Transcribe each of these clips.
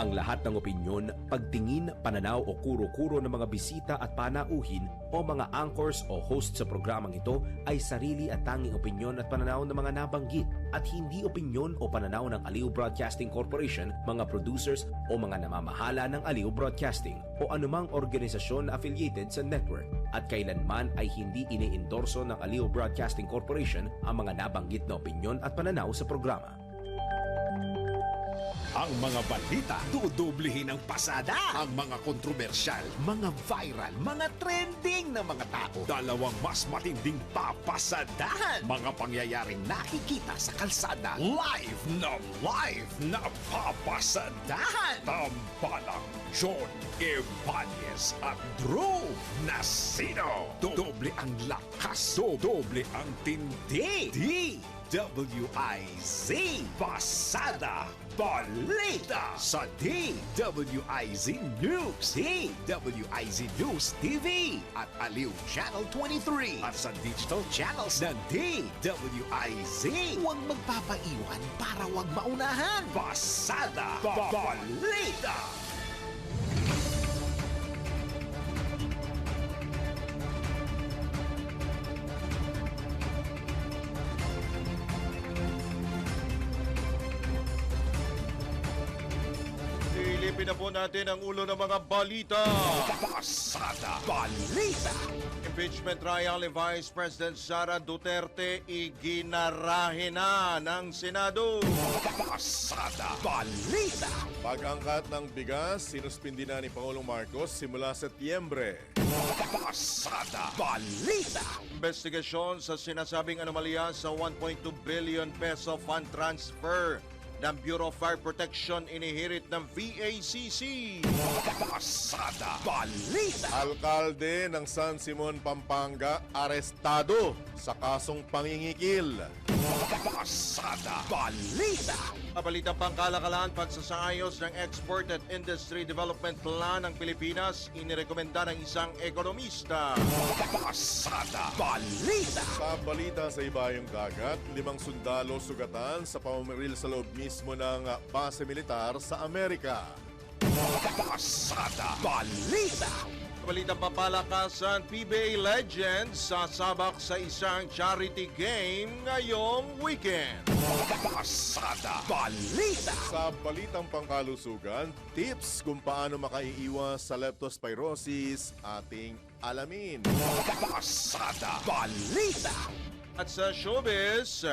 Ang lahat ng opinyon, pagtingin, pananaw o kuro-kuro ng mga bisita at panauhin o mga anchors o host sa programang ito ay sarili at tanging opinyon at pananaw ng mga nabanggit at hindi opinyon o pananaw ng Aliw Broadcasting Corporation, mga producers o mga namamahala ng Aliw Broadcasting o anumang organisasyon na affiliated sa network at kailanman ay hindi iniendorso ng Aliw Broadcasting Corporation ang mga nabanggit na opinyon at pananaw sa programa. Ang mga balita, dudublihin ang pasada. Ang mga kontrobersyal, mga viral, mga trending na mga tao. Dalawang mas matinding papasadahan. Mga pangyayaring nakikita sa kalsada. Live na papasadahan. Tambalang John Ibanez at Drew Nasino. Doble ang lakas, doble ang tindi. DWIZ Pasada Balita sa DWIZ News, DWIZ News TV at Aliw Channel 23 at sa digital channels ng DWIZ. Huwag magpapaiwan para huwag maunahan. Pasada Balita. Silipin na po natin ang ulo ng mga balita. Pasada Balita. Impeachment trial ni Vice President Sara Duterte iginarahe na ng Senado. Pasada Balita. Pag-angkat ng bigas, sinuspindi na ni Pangulong Marcos simula Setyembre. Pasada Balita. Investigasyon sa sinasabing anomalya sa 1.2 billion peso fund transfer ng Bureau of Fire Protection inihirit ng VACC. Pasada Balita. Alkalde ng San Simon, Pampanga, arestado sa kasong pangingikil. Pasada Balita. Balitang pangkalakalan, pagsasaayos ng Export at Industry Development Plan ng Pilipinas, inirekomenda ng isang ekonomista. Pasada Balita. Sa balita sa ibayong dagat, 5 sundalo sugatan sa pamamaril sa loob mismo ng base militar sa Amerika. Pasada Balita. Balitang papalakasan, PBA Legends sasabak sa isang charity game ngayong weekend. Pasada Balita. Sa balitang pangkalusugan, tips kung paano makaiiwas sa leptospirosis ating alamin. Pasada Balita. At sa showbiz,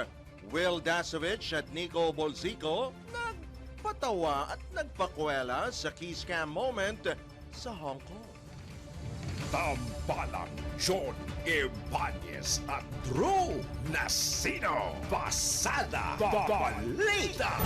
Will Dasovich at Nico Bolzico nagpatawa at nagpakwela sa kiss cam moment sa Hong Kong. Tambalang John Ibanez at Drew Nasino. Pasada Balita.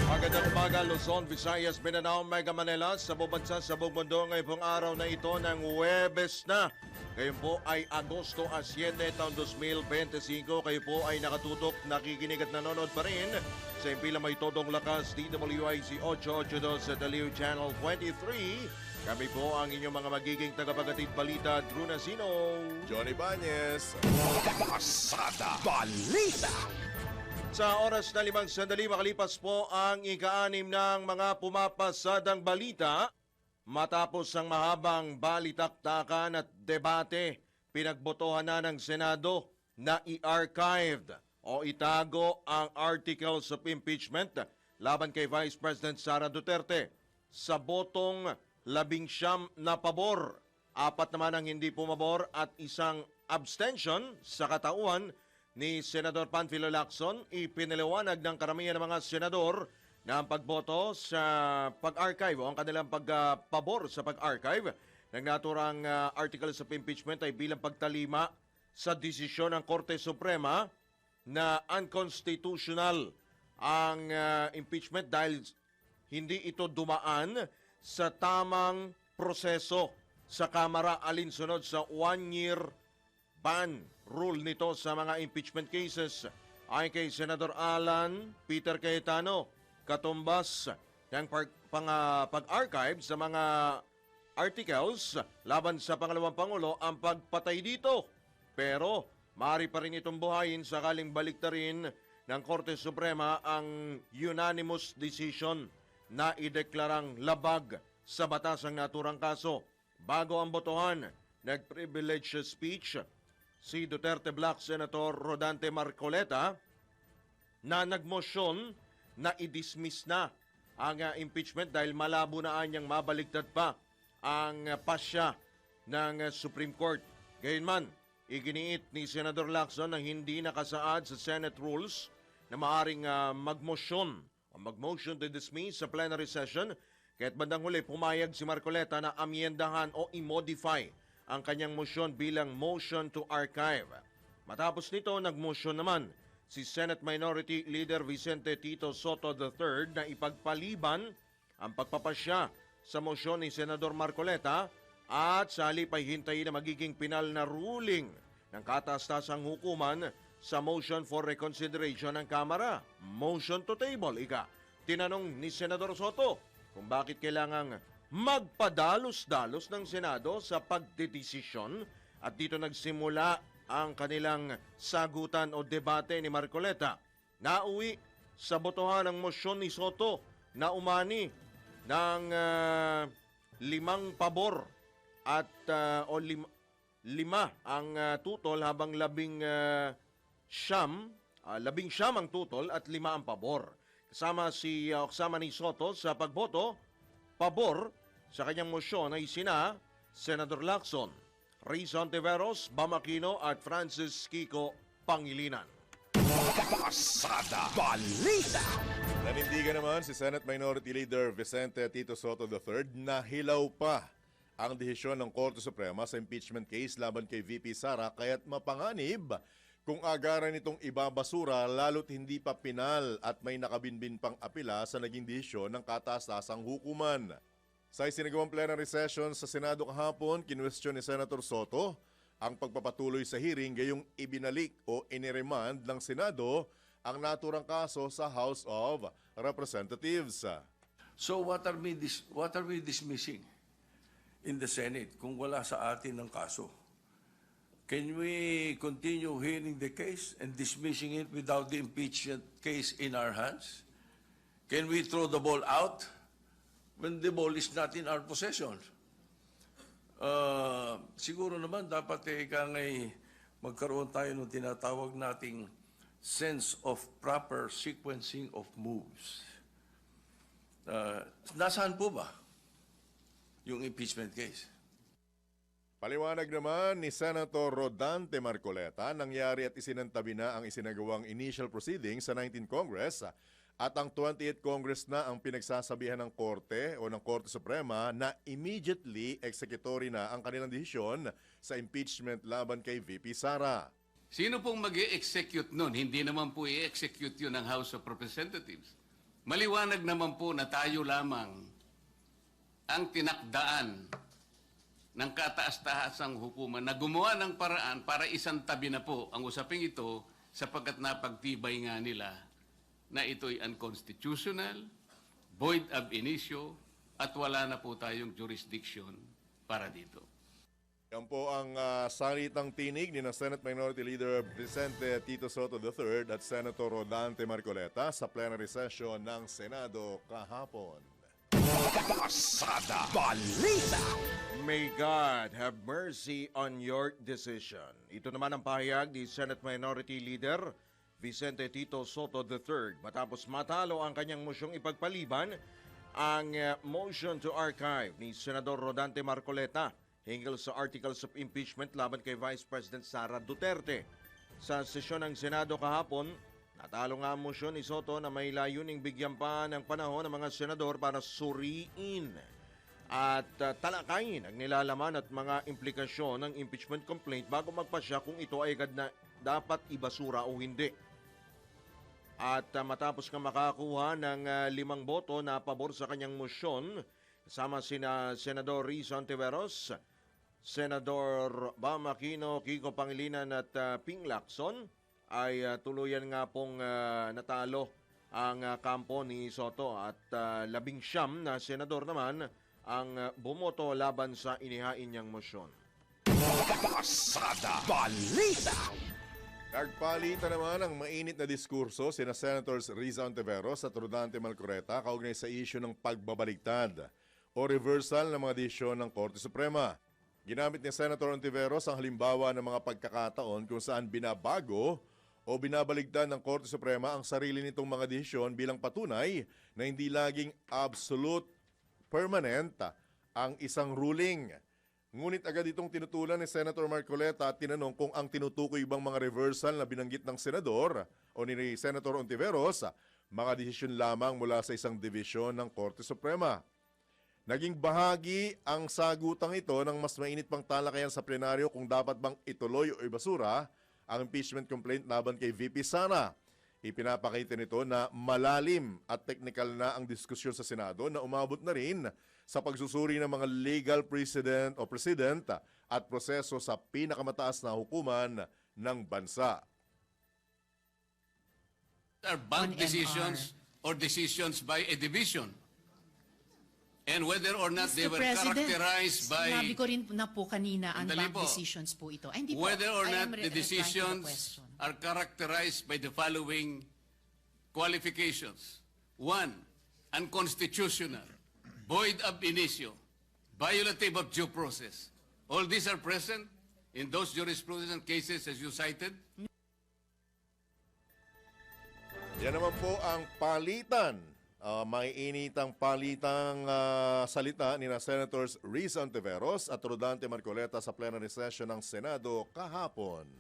Magandang umaga, Luzon, Visayas, Mindanao, Mega Manila, sa buong bansa, sa buong mundo ngayong pong araw na ito ng Huwebes na. Ngayon po ay Agosto 7, taon 2025. Kayo po ay nakatutok, nakikinig at nanonood pa rin sa impila may todong lakas DWIC 882 sa Aliw Channel 23. Kami po ang inyong mga magiging tagapagatid balita, Drew Nasino, Johnny Ibanez. Pasada Balita. Sa oras na 5 sandali, makalipas po ang ika-6 ng mga pumapasadang balita. Matapos ang mahabang balitaktakan at debate, pinagbotohan na ng Senado na i-archived o itago ang articles of impeachment laban kay Vice President Sara Duterte. Sa botong 19 na pabor, 4 naman ang hindi pumabor at isang abstention sa katauhan ni Senador Panfilo Lacson, ipinaliwanag ng karamihan ng mga senador na ang pagboto sa pag-archive o ang kanilang pagpabor sa pag-archive ng naturang articles of impeachment ay bilang pagtalima sa desisyon ng Korte Suprema na unconstitutional ang impeachment dahil hindi ito dumaan sa tamang proseso sa Kamara alinsunod sa 1-year ban rule nito sa mga impeachment cases. Ayon kay Senador Alan Peter Cayetano, katumbas ng pag-archive sa mga articles laban sa pangalawang Pangulo ang pagpatay dito. Pero maaari pa rin itong buhayin sakaling baliktarin ng Korte Suprema ang unanimous decision na ideklarang labag sa batas ang naturang kaso. Bago ang botohan, nag-privilege speech si Duterte Black Senator Rodante Marcoleta na nagmosyon na i-dismiss na ang impeachment dahil malabo na anyang mabaligtad pa ang pasya ng Supreme Court. Gayunman, iginiit ni Senador Lacson na hindi nakasaad sa Senate rules na maaring mag-motion to dismiss sa plenary session, kaya't bandang huli pumayag si Marcoleta na amyendahan o i-modify ang kanyang motion bilang motion to archive. Matapos nito, nag-motion naman si Senate Minority Leader Vicente Tito Soto III na ipagpaliban ang pagpapasya sa motion ni Senador Marcoleta at sa halip ay hintayin na magiging pinal na ruling ng kataas-tasang hukuman sa motion for reconsideration ng Kamara. Motion to table, ika. Tinanong ni Senador Soto kung bakit kailangang magpadalos-dalos ng Senado sa pagdedesisyon at dito nagsimula ang kanilang sagutan o debate ni Marcoleta. Nauwi sa botohan ng mosyon ni Soto na umani ng 5 pabor at lima ang tutol habang 11 ang tutol at 5 ang pabor. Kasama ni Soto sa pagboto, pabor sa kanyang mosyon ay sina Senador Lacson, Rizon Tiveros, Bam Aquino at Francis Kiko Pangilinan. Pasada Balita! Nanindigan naman si Senate Minority Leader Vicente Tito Soto III na hilaw pa ang desisyon ng Korte Suprema sa impeachment case laban kay VP Sara kaya't mapanganib kung agaran itong ibabasura lalo't hindi pa pinal at may nakabinbin pang apela sa naging desisyon ng kataas-tasang hukuman. Sa isinagawang plenary session sa Senado kahapon, kinwestiyon ni Senator Soto ang pagpapatuloy sa hearing gayong ibinalik o iniremand ng Senado ang naturang kaso sa House of Representatives. So what are we dismissing in the Senate kung wala sa atin ang kaso? Can we continue hearing the case and dismissing it without the impeachment case in our hands? Can we throw the ball out when the ball is not in our possession? Siguro naman dapat magkaroon tayo ng tinatawag nating sense of proper sequencing of moves. Nasaan po ba yung impeachment case? Paliwanag naman ni Senator Rodante Marcoleta, nangyari at isinantabi na ang isinagawang initial proceedings sa 19th Congress at ang 28th Congress na ang pinagsasabihan ng Korte o ng Korte Suprema na immediately executory na ang kanilang desisyon sa impeachment laban kay VP Sara. Sino pong mag-i-execute nun? Hindi naman po i-execute yun ng House of Representatives. Maliwanag naman po na tayo lamang ang tinakdaan ng kataas-tahasang hukuman na gumawa ng paraan para isantabi na po ang usaping ito sapagkat napagtibay nga nila na ito'y unconstitutional, void ab initio, at wala na po tayong jurisdiction para dito. Yan po ang salitang tinig ni Senate Minority Leader Vicente Tito Soto III at Senator Rodante Marcoleta sa plenary session ng Senado kahapon. Pasada Balita! May God have mercy on your decision. Ito naman ang pahayag ni Senate Minority Leader Vicente Tito Soto III matapos matalo ang kanyang mosyong ipagpaliban ang motion to archive ni Senador Rodante Marcoleta hinggil sa articles of impeachment laban kay Vice President Sara Duterte. Sa sesyon ng Senado kahapon, natalo nga ang motion ni Soto na may layuning bigyan pa ng panahon ng mga senador para suriin at talakayin ang nilalaman at mga implikasyon ng impeachment complaint bago magpasya kung ito ay agad na dapat ibasura o hindi. At matapos nga makakuha ng 5 boto na pabor sa kanyang motion, kasama sina Senador Rizon Tiveros, Senador Bam Aquino, Kiko Pangilinan at Ping Lacson, ay tuluyan nga pong natalo ang kampo ni Soto at 19 na senador naman ang bumoto laban sa inihain niyang motion. Pasada Balita! Nagpalitan naman ang mainit na diskurso sina Senators Riza Ontiveros at Rodante Marcoleta kaugnay sa isyu ng pagbabaligtad o reversal ng mga desisyon ng Korte Suprema. Ginamit ni Senator Ontiveros ang halimbawa ng mga pagkakataon kung saan binabago o binabaligtad ng Korte Suprema ang sarili nitong mga desisyon bilang patunay na hindi laging absolute permanent ang isang ruling. Ngunit agad itong tinutulan ni Senator Marcoleta at tinanong kung ang tinutukoy bang mga reversal na binanggit ng senador o ni Senator Ontiveros, mga desisyon lamang mula sa isang divisyon ng Korte Suprema. Naging bahagi ang sagutang ito ng mas mainit pang talakayan sa plenaryo kung dapat bang ituloy o ibasura ang impeachment complaint laban kay VP Sara. Ipinapakita nito na malalim at technical na ang diskusyon sa Senado na umabot na rin sa pagsusuri ng mga legal precedent o president at proseso sa pinakamataas na hukuman ng bansa. Are bank On decisions or decisions by a division. And whether or not they Mr. were President, characterized by... sinabi ko rin na po kanina ang Sandali bank po. decisions po ito. Ay, hindi po. Whether or I not am the replying to the decisions question. are characterized by the following qualifications. 1, unconstitutional, void ab initio, violative of due process. All these are present in those jurisprudence and cases as you cited. Yan naman po ang palitan. May initang palitang salita ni na Senators Riza Ontiveros at Rodante Marcoleta sa plenary session ng Senado kahapon.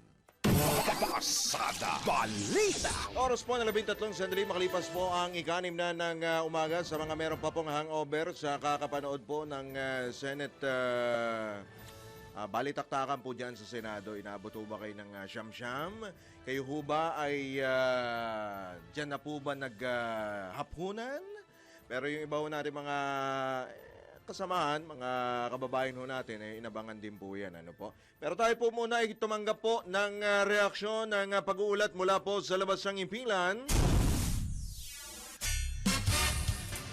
Pasada Balita. Oras po na 13 sandali, makalipas po ang ikanim na ng umaga sa mga meron pa pong hangover sa kakapanood po ng Senate balitaktakan po dyan sa Senado. Inabot po ba kayo ng siyam-siyam? Kayo ho ba ay dyan na po ba naghapunan? Pero yung iba ho natin mga kasamahan, mga kababayan ho natin, inabangan din po yan. Ano po? Pero tayo po muna ay tumanggap po ng reaksyon ng pag-uulat mula po sa labas ng impilan.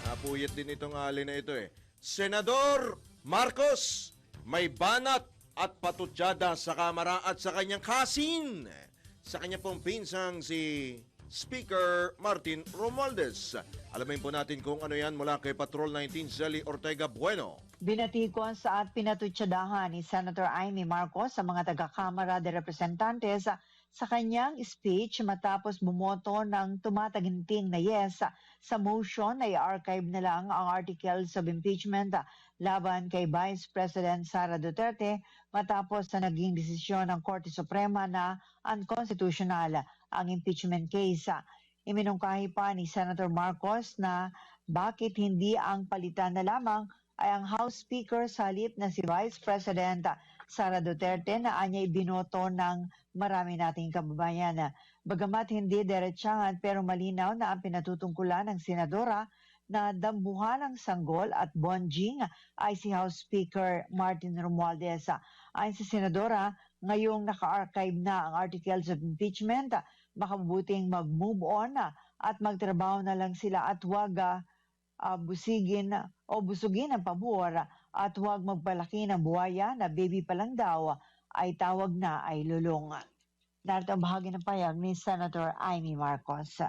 Napuyat din itong alin na ito Senador Marcos, may banat at patutsada sa Kamara at sa kanyang kasin. Sa kanya pong pinsang si Speaker Martin Romualdez. Alamin po natin kung ano yan mula kay Patrol 19 Zelly Ortega Bueno. Binatikon sa at pinatutsadahan ni Senator Amy Marcos sa mga taga-Kamara de Representantes sa kanyang speech matapos bumoto ng tumataginting na yes sa motion na i-archive na lang ang articles of impeachment laban kay Vice President Sara Duterte matapos na naging desisyon ng Korte Suprema na unconstitutional ang impeachment case. Iminungkahi pa ni Senator Marcos na bakit hindi ang palitan na lamang ay ang House Speaker sa halip na si Vice President Sara Duterte na anya'y binoto ng marami nating kababayan. Bagamat hindi diretsahan pero malinaw na ang pinatutungkulan ng senadora na dambuhan ng sanggol at bonjing ay si House Speaker Martin Romualdez. Ayon sa senadora, ngayong naka-archive na ang articles of impeachment, makabuting mag-move on at magtrabaho na lang sila at huwag busugin ang pabor at huwag magpalaki ng buhaya na baby pa lang daw ay tawag na ay lulong. Narito ang bahagi ng payag ni Senator Amy Marcos.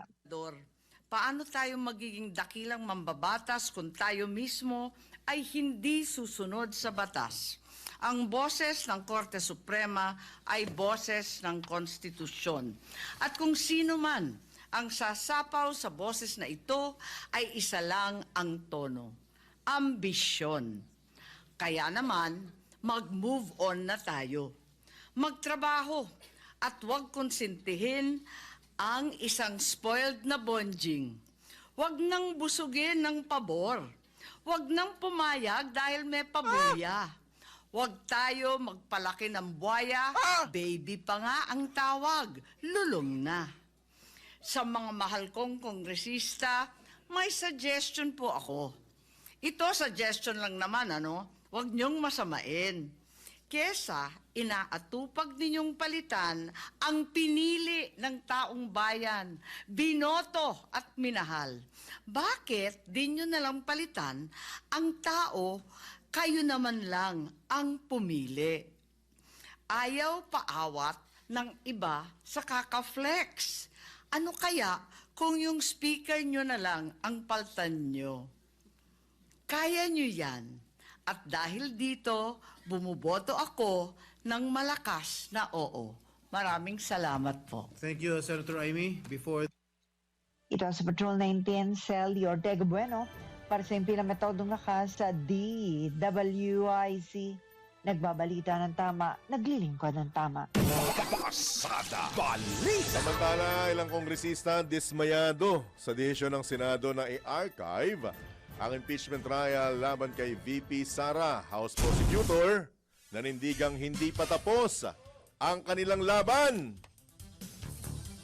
Paano tayo magiging dakilang mambabatas kung tayo mismo ay hindi susunod sa batas? Ang boses ng Korte Suprema ay boses ng konstitusyon. At kung sino man ang sasapaw sa boses na ito ay isa lang ang tono, ambisyon. Kaya naman, mag-move on na tayo. Magtrabaho at huwag konsintihin ang isang spoiled na bonjing. Huwag nang busugin ng pabor. Huwag nang pumayag dahil may pabuya. Huwag tayo magpalaki ng buhaya, baby pa nga ang tawag, lulong na. Sa mga mahal kong kongresista, may suggestion po ako. Ito suggestion lang naman, Huwag niyong masamain. Kesa inaatupag ninyong palitan ang pinili ng taong bayan, binoto at minahal. Bakit di nyo nalang palitan ang tao, kayo naman lang ang pumili? Ayaw paawat ng iba sa kaka-flex. Ano kaya kung yung speaker nyo na lang ang paltan nyo? Kaya nyo yan. At dahil dito, bumuboto ako ng malakas na oo. Maraming salamat po. Thank you, Senator Amy. Before Ito sa Patrol 19, Celly Ortega Bueno para sa impinametodong lakas sa DWIC. Nagbabalita ng tama, naglilingkod ng tama. Pasada Balita. Samantala, ilang kongresista dismayado sa desisyon ng Senado na i-archive ang impeachment trial laban kay VP Sara, House Prosecutor, nanindigang hindi pa tapos ang kanilang laban.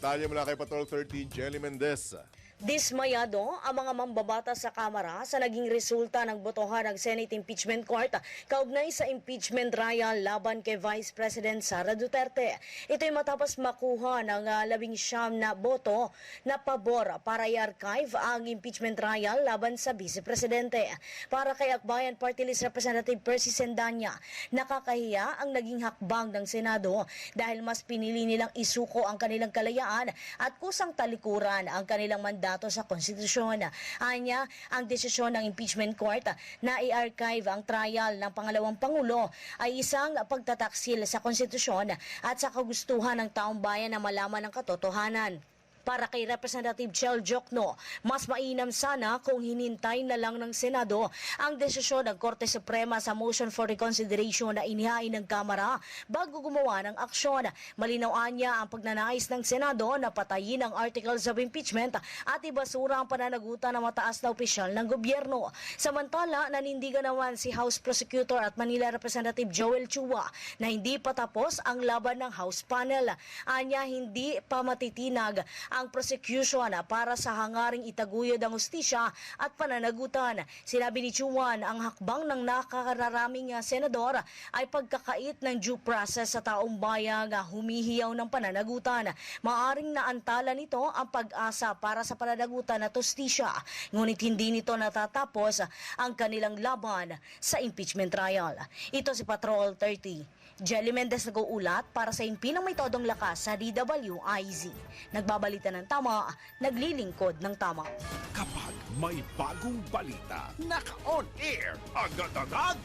Talya mula kay Patrol 13, Jelly Mendez. Dismayado ang mga mambabatas sa Kamara sa naging resulta ng botohan ng Senate Impeachment Court kaugnay sa impeachment trial laban kay Vice President Sara Duterte. Ito'y matapos makuha ng 19 na boto na pabor para i-archive ang impeachment trial laban sa Vice Presidente. Para kay Akbayan Party List Representative Percy Sendanya, nakakahiya ang naging hakbang ng Senado dahil mas pinili nilang isuko ang kanilang kalayaan at kusang talikuran ang kanilang mandato sa konstitusyon. Anya, ang desisyon ng impeachment court na i-archive ang trial ng pangalawang pangulo ay isang pagtataksil sa konstitusyon at sa kagustuhan ng taong bayan na malaman ang katotohanan. Para kay Representative Chel Jokno, mas mainam sana kung hinintay na lang ng Senado ang desisyon ng Korte Suprema sa motion for reconsideration na inihain ng Kamara bago gumawa ng aksyon. Malinaw niya ang pagnanais ng Senado na patayin ang articles of impeachment at ibasura ang pananagutan ng mataas na opisyal ng gobyerno. Samantala, nanindigan naman si House Prosecutor at Manila Representative Joel Chua na hindi pa tapos ang laban ng House panel. Anya, hindi pa matitinag ang prosecution para sa hangaring itaguyod ang hustisya at pananagutan. Sinabi ni Chuan, ang hakbang ng nakakararaming senador ay pagkakait ng due process sa taong bayang humihiyaw ng pananagutan. Maaring naantala nito ang pag-asa para sa pananagutan at hustisya. Ngunit hindi nito natatapos ang kanilang laban sa impeachment trial. Ito si Patrol 30. Jelly Mendez nag-uulat para sa impinang may todong lakas sa DWIZ. Nagbabalita ng tama, naglilingkod ng tama. Kapag may bagong balita, naka-on air, agad-agad,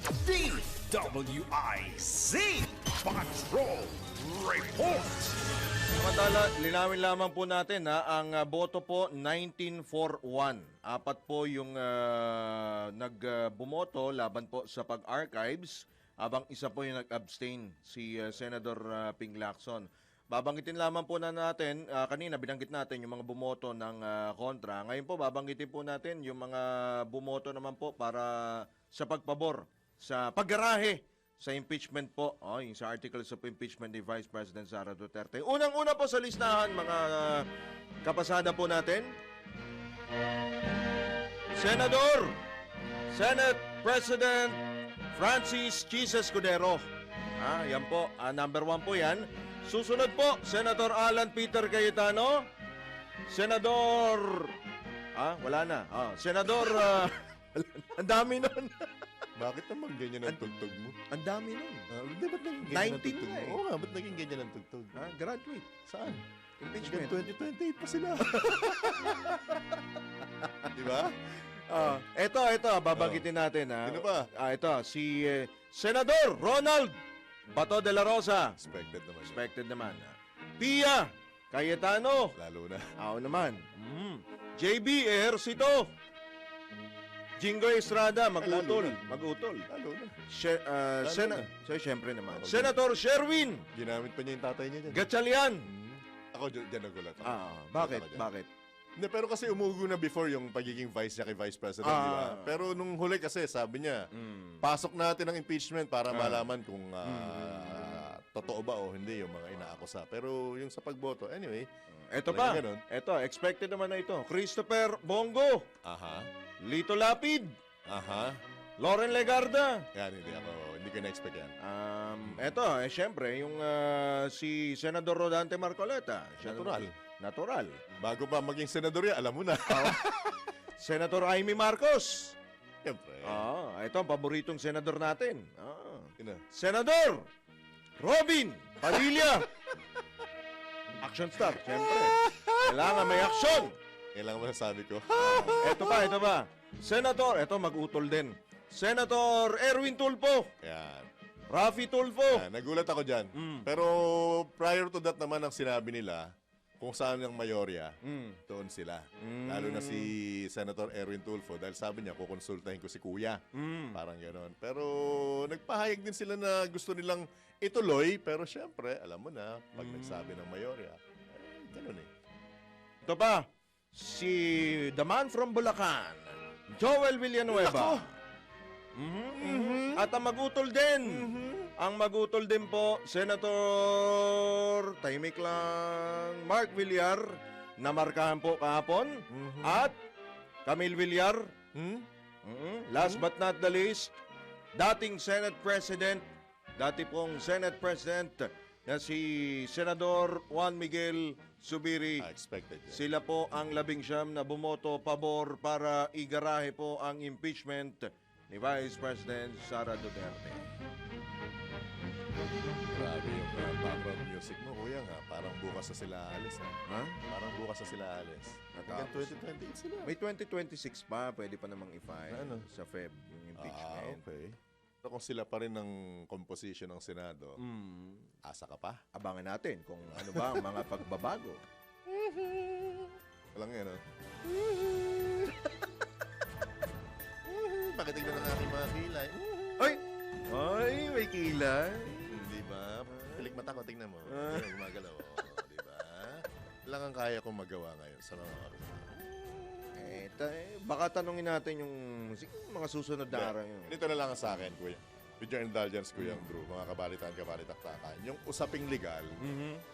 DWIZ Patrol Report. Samantala, linawin lamang po natin ang boto po 19-4-1. Apat po yung nagbumoto laban po sa pag-archives, habang isa po yung nag-abstain, si Senador Ping Lacson. Babanggitin lamang po na natin, kanina binanggit natin yung mga bumoto ng kontra. Ngayon po, babanggitin po natin yung mga bumoto naman po para sa pagpabor, sa paggarahe sa impeachment po, yung sa articles of impeachment ni Vice President Sara Duterte. Unang-una po sa listahan, mga kapasada po natin, Senate President Francis Chis Escudero. Yan po, number 1 po yan. Susunod po, Senator Alan Peter Cayetano. Senador... wala na. Senador... ang dami nun. Bakit naman ganyan ang tugtog mo? Ang dami nun. Hindi, ba't naging ganyan ang 19 tugtog na mo? Oo nga, ba't naging ganyan ang tugtog? Graduate. Saan? Impeachment. 2028 pa sila. Di ba? Ito, babanggitin natin. Sino pa? Ito, si Senador Ronald Bato de la Rosa. Expected naman. Expected naman. Pia Cayetano. Lalo na. Ako naman. JB Ejercito. Jingo Estrada, mag-utol. Lalo na. Siyempre naman. Okay. Senator Sherwin Ginamit pa niya yung tatay niya dyan. Gatchalian. Ako dyan nagulat. Bakit? Ako dyan. Bakit? Hindi, pero kasi umugo na before yung pagiging vice niya kay Vice President, di ba? Pero nung huli kasi, sabi niya, pasok natin ang impeachment para malaman kung totoo ba o hindi yung mga inaakusa. Pero yung sa pagboto, anyway. Ito pa. Ito, expected naman na ito. Christopher Bongo. Aha. Lito Lapid. Aha. Lauren Legarda. Yan, hindi ko na-expect yan. Ito, syempre, yung si Senador Rodante Marcoleta. Natural. Bago pa maging senador yan, alam mo na. Senator Amy Marcos. Siyempre. Ito ang paboritong senador natin. Yun na. Senador Robin Padilla. Action star, siyempre. Kailangan may action. Kailangan mo sabi ko. Ito pa. Senator, ito mag-utol din. Senator Erwin Tulfo. Yan. Raffy Tulfo. Yan, nagulat ako dyan. Pero prior to that naman ang sinabi nila, kung saan ang mayorya, doon sila. Lalo na si Senator Erwin Tulfo dahil sabi niya, kukonsultahin ko si Kuya. Parang gano'n. Pero nagpahayag din sila na gusto nilang ituloy. Pero syempre, alam mo na, pag nagsabi ng mayorya, gano'n eh. Ito pa, si the man from Bulacan, Joel Villanueva. At ang mag-utol din. Ang mag-utol din po, Senator, tahimik lang, Mark Villar, na markahan po kahapon. At Camille Villar. Last but not the least, dating Senate President, dati pong Senate President na si Senador Juan Miguel Zubiri. Expected yan. Sila po ang 19 na bumoto pabor para igarahe po ang impeachment ni Vice President Sara Duterte. Grabe yung background music mo, kuya nga. Parang bukas na sila alis. Ha? Parang bukas na sila alis. Hanggang 2028 sila. May 2026 pa, pwede pa namang i-file Ano? sa Feb yung impeachment. Okay. So kung sila pa rin ng composition ng Senado, asa ka pa? Abangan natin kung ano ba ang mga pagbabago. Walang yan, no? Pakitignan ng aking mga kilay. Ay, may kilay. Di ba? Pilik mata ko, tingnan mo. Gumagalaw. Di ba? Lang ang kaya kong magawa ngayon sa mga oras. Baka tanungin natin yung mga susunod na araw yun. Dito na lang sa akin, kuya. With your indulgence, Kuya Drew, mga kabalitan-kabalitaktakan, yung usaping legal,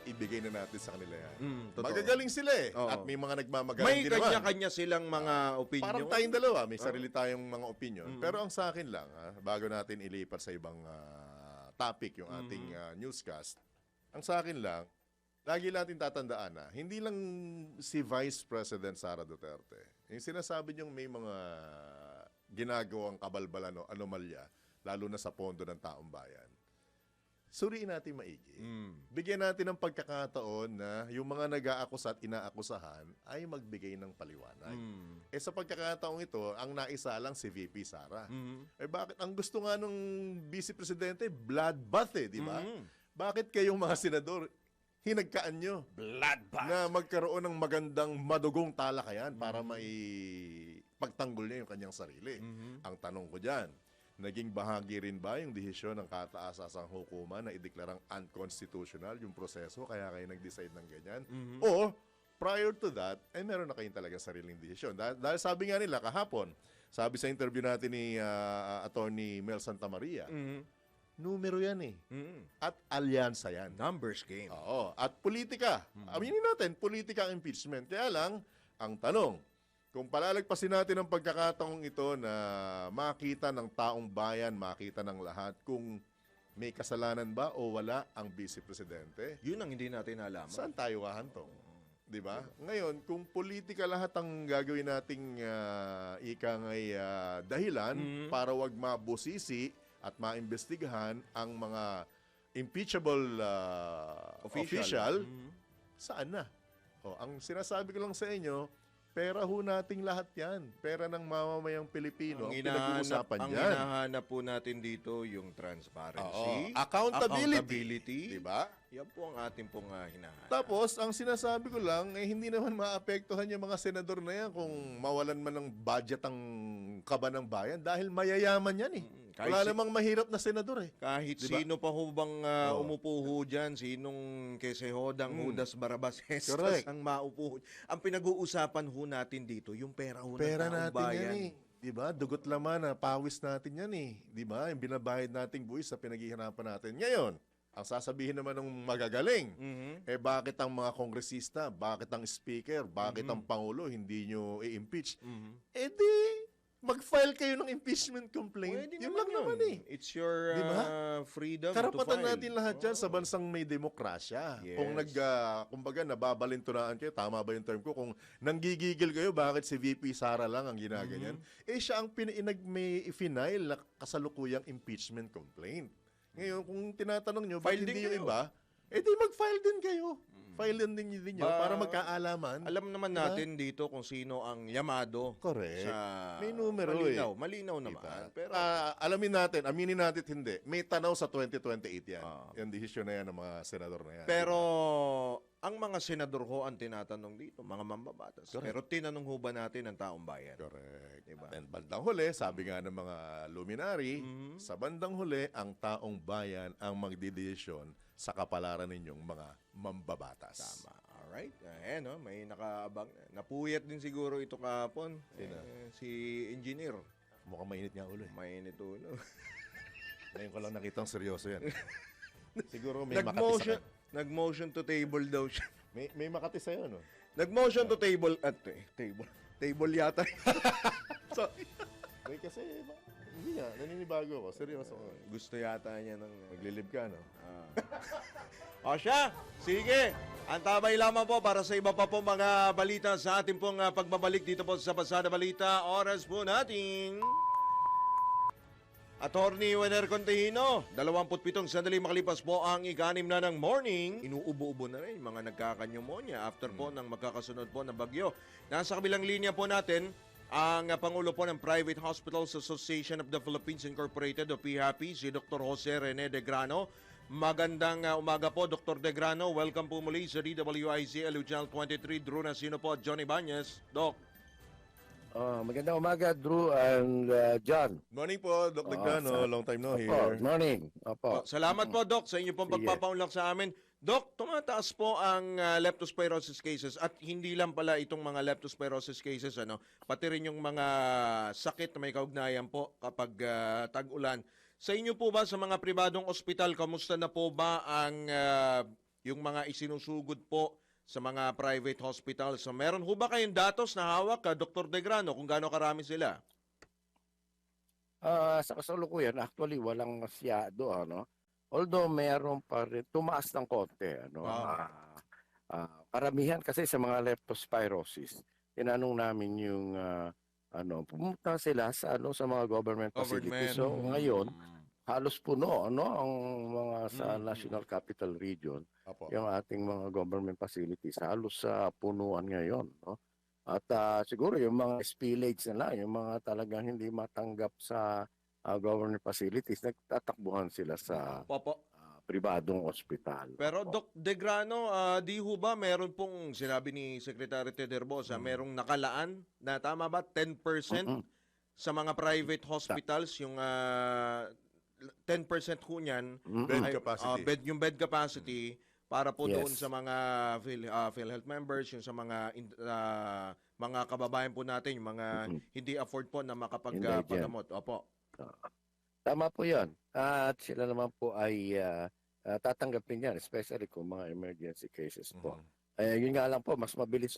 ibigay na natin sa kanila yan. Totoo. Magagaling sila eh. Oo. At may mga nagmamagaling May din naman. kanya-kanya silang mga opinion. Parang tayong dalawa, may sarili tayong mga opinion. Pero ang sa akin lang, bago natin ilipat sa ibang topic yung ating newscast, ang sa akin lang, lagi natin tatandaan na hindi lang si Vice President Sara Duterte. Yung sinasabi niyong may mga ginagawang kabalbalan o anomalya, lalo na sa pondo ng taong bayan. Suriin natin maigi. Bigyan natin ng pagkakataon na yung mga nag-aakusa at inaakusahan ay magbigay ng paliwanag. Sa pagkakataong ito, ang naisa lang si VP Sara. Bakit? Ang gusto nga nung Vice Presidente, bloodbath di ba? Bakit kayong mga senador, hinagkaan nyo na magkaroon ng magandang madugong talakayan para pagtanggol niya yung kanyang sarili? Ang tanong ko dyan, naging bahagi rin ba yung desisyon ng kataas-asang hukuman na ideklarang unconstitutional yung proseso kaya kayo nag-decide ng ganyan? O prior to that, meron na kayong talaga sariling desisyon. Dahil sabi nga nila kahapon, sabi sa interview natin ni Attorney Mel Santamaria, numero yan eh. At alyansa yan. Numbers game. Oo. At politika. Aminin natin, politika ang impeachment. Kaya lang, ang tanong, kung palalagpasin natin ang pagkakataong ito na makita ng taong bayan, makita ng lahat kung may kasalanan ba o wala ang Vice Presidente, Yun ang hindi natin alam. saan tayo hahantong? Di ba? Ngayon, kung politika lahat ang gagawin nating dahilan para wag mabusisi at maimbestigahan ang mga impeachable official, saan na? Ang sinasabi ko lang sa inyo, pera ho nating lahat yan. Pera ng mamamayang Pilipino. Ang pinag-uusapan ang yan. hinahanap po natin dito yung transparency. Accountability. Diba? Yan po ang ating pong hinahanap. Tapos, ang sinasabi ko lang, hindi naman maapektuhan yung mga senador na yan kung mawalan man ng budget ang kaba ng bayan dahil mayayaman yan eh. Wala namang mahirap na senador eh. Kahit Diba? sino pa ho bang umupo ho dyan, sinong kesehodang Judas Barabas Jesus Correct. ang maupo ho. Ang pinag-uusapan ho natin dito, yung pera ho Pera ng taong natin bayan. yan eh. Diba? Dugot laman na pawis natin yan eh. Diba? Yung binabayad nating buwis sa pinaghihirapan natin. Ngayon, ang sasabihin naman ng magagaling, bakit ang mga kongresista, bakit ang speaker, bakit ang pangulo hindi nyo i-impeach? Di, mag-file kayo ng impeachment complaint. Pwede Yun lang naman eh. It's your Diba? freedom to Karapatan file. natin lahat yan sa bansang may demokrasya. Yes. Kung kumbaga nababalintunaan kayo, tama ba yung term ko? Kung nanggigigil kayo, bakit si VP Sara lang ang ginaganyan? Siya ang may final na kasalukuyang impeachment complaint. Ngayon, kung tinatanong nyo, File bakit din hindi yung kayo. iba, di mag-file din kayo. File din ninyo para magkaalaman. Alam naman Diba? natin dito kung sino ang yamado. Correct. Sa May numero Malinaw naman. Diba? Pero alamin natin, aminin natin hindi. May tanaw sa 2028 yan. Yung desisyon na yan ng mga senador na yan. pero ang mga senador ho ang tinatanong dito, mga mambabatas. Correct. Pero tinanong ho ba natin ang taong bayan? Correct. Diba? And bandang huli, sabi nga ng mga luminary, Mhm. sa bandang huli, ang taong bayan ang magdidesisyon sa kapalaran ninyong mga mambabatas. Tama. Alright. Ayan, no? May nakaabang. Napuyat din siguro ito kahapon. Sino? Si engineer. Mukhang mainit nga ulo. Mainit ulo. Ngayon ko lang nakitang seryoso yan. Siguro may makati sa Nag-motion to table daw siya. may makati sa'yo, no? Nag-motion to table at table yata. Sorry. Wait, kasi hindi nga, naninibago ako. Seryoso ko. Gusto yata niya ng Maglilib ka, no? O siya, sige. Antabay lamang po para sa iba pa po mga balita sa ating pong pagbabalik dito po sa Pasada Balita. Oras po natin. Attorney Wener Contehino, 27 sandali makalipas po ang ika-6 na ng morning. Inuubo-ubo na rin yung mga nagkakanyumonya after po ng magkakasunod po ng bagyo. Nasa kabilang linya po natin, ang Pangulo po ng Private Hospitals Association of the Philippines Incorporated o PHAPI, si Dr. Jose Rene De Grano. Magandang umaga po, Dr. De Grano. Welcome po muli sa DWIC LU Channel 23. Drew Nasino po at Johnny Banyes. Doc. Magandang umaga, Drew and John. Morning po, Dr. Grano. Long time no here. Morning. Salamat po, Doc, sa inyo pong Sige. pagpapaunlak sa amin. Doc, tumataas po ang leptospirosis cases at hindi lang pala itong mga leptospirosis cases, pati rin yung mga sakit na may kaugnayan po kapag tag-ulan. Sa inyo po ba sa mga pribadong ospital, kamusta na po ba ang yung mga isinusugod po sa mga private hospitals? So, meron ho ba kayong datos na hawak, Dr. De Grano, kung gaano karami sila? Sa kasalukuyan, actually, walang masyado, Although, meron pa rin, tumaas ng konti, karamihan kasi sa mga leptospirosis, tinanong namin yung, pumunta sila sa, sa mga government facilities. So, ngayon, halos puno, ang mga sa National Capital Region, yung ating mga government facilities, halos sa punuan ngayon, At siguro yung mga spillage na lang, yung mga talagang hindi matanggap sa government facilities, nagtatakbuhan sila sa pribadong ospital. Pero Doc De Grano, di ho ba meron pong, sinabi ni Secretary Ted Herbosa, merong nakalaan na tama ba 10% sa mga private hospitals, yung 10% ho niyan, yung bed capacity para po doon sa mga PhilHealth members, yung sa mga kababayan po natin, yung mga hindi afford po na makapagpagamot. Opo. Tama po yan. At sila naman po ay tatanggapin yan, especially kung mga emergency cases po. Yun nga lang po, mas mabilis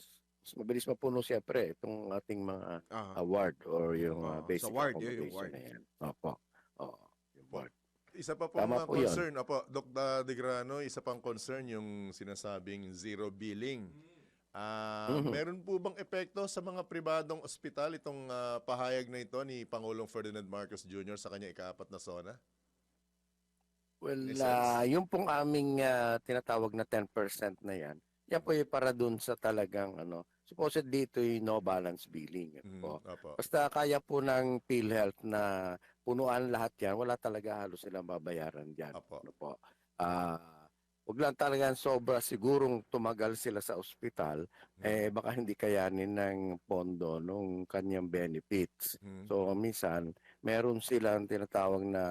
mapuno siyempre itong ating mga award or yung basic accommodation na yan. Opo. Yung ward. Isa pa po Tama mga po concern, Dr. De Grano, isa pang concern yung sinasabing zero billing. Meron po bang epekto sa mga pribadong ospital itong pahayag na ito ni Pangulong Ferdinand Marcos Jr. sa kanya ika-4 na SONA? Well, yung pong aming tinatawag na 10% na yan po yung para dun sa talagang supposed dito yung no balance billing. Basta kaya po ng PhilHealth na punuan lahat yan, wala talaga halos silang babayaran dyan. Huwag lang talagang sobra sigurong tumagal sila sa ospital, baka hindi kayanin ng pondo nung kanyang benefits. So, minsan, meron silang tinatawag na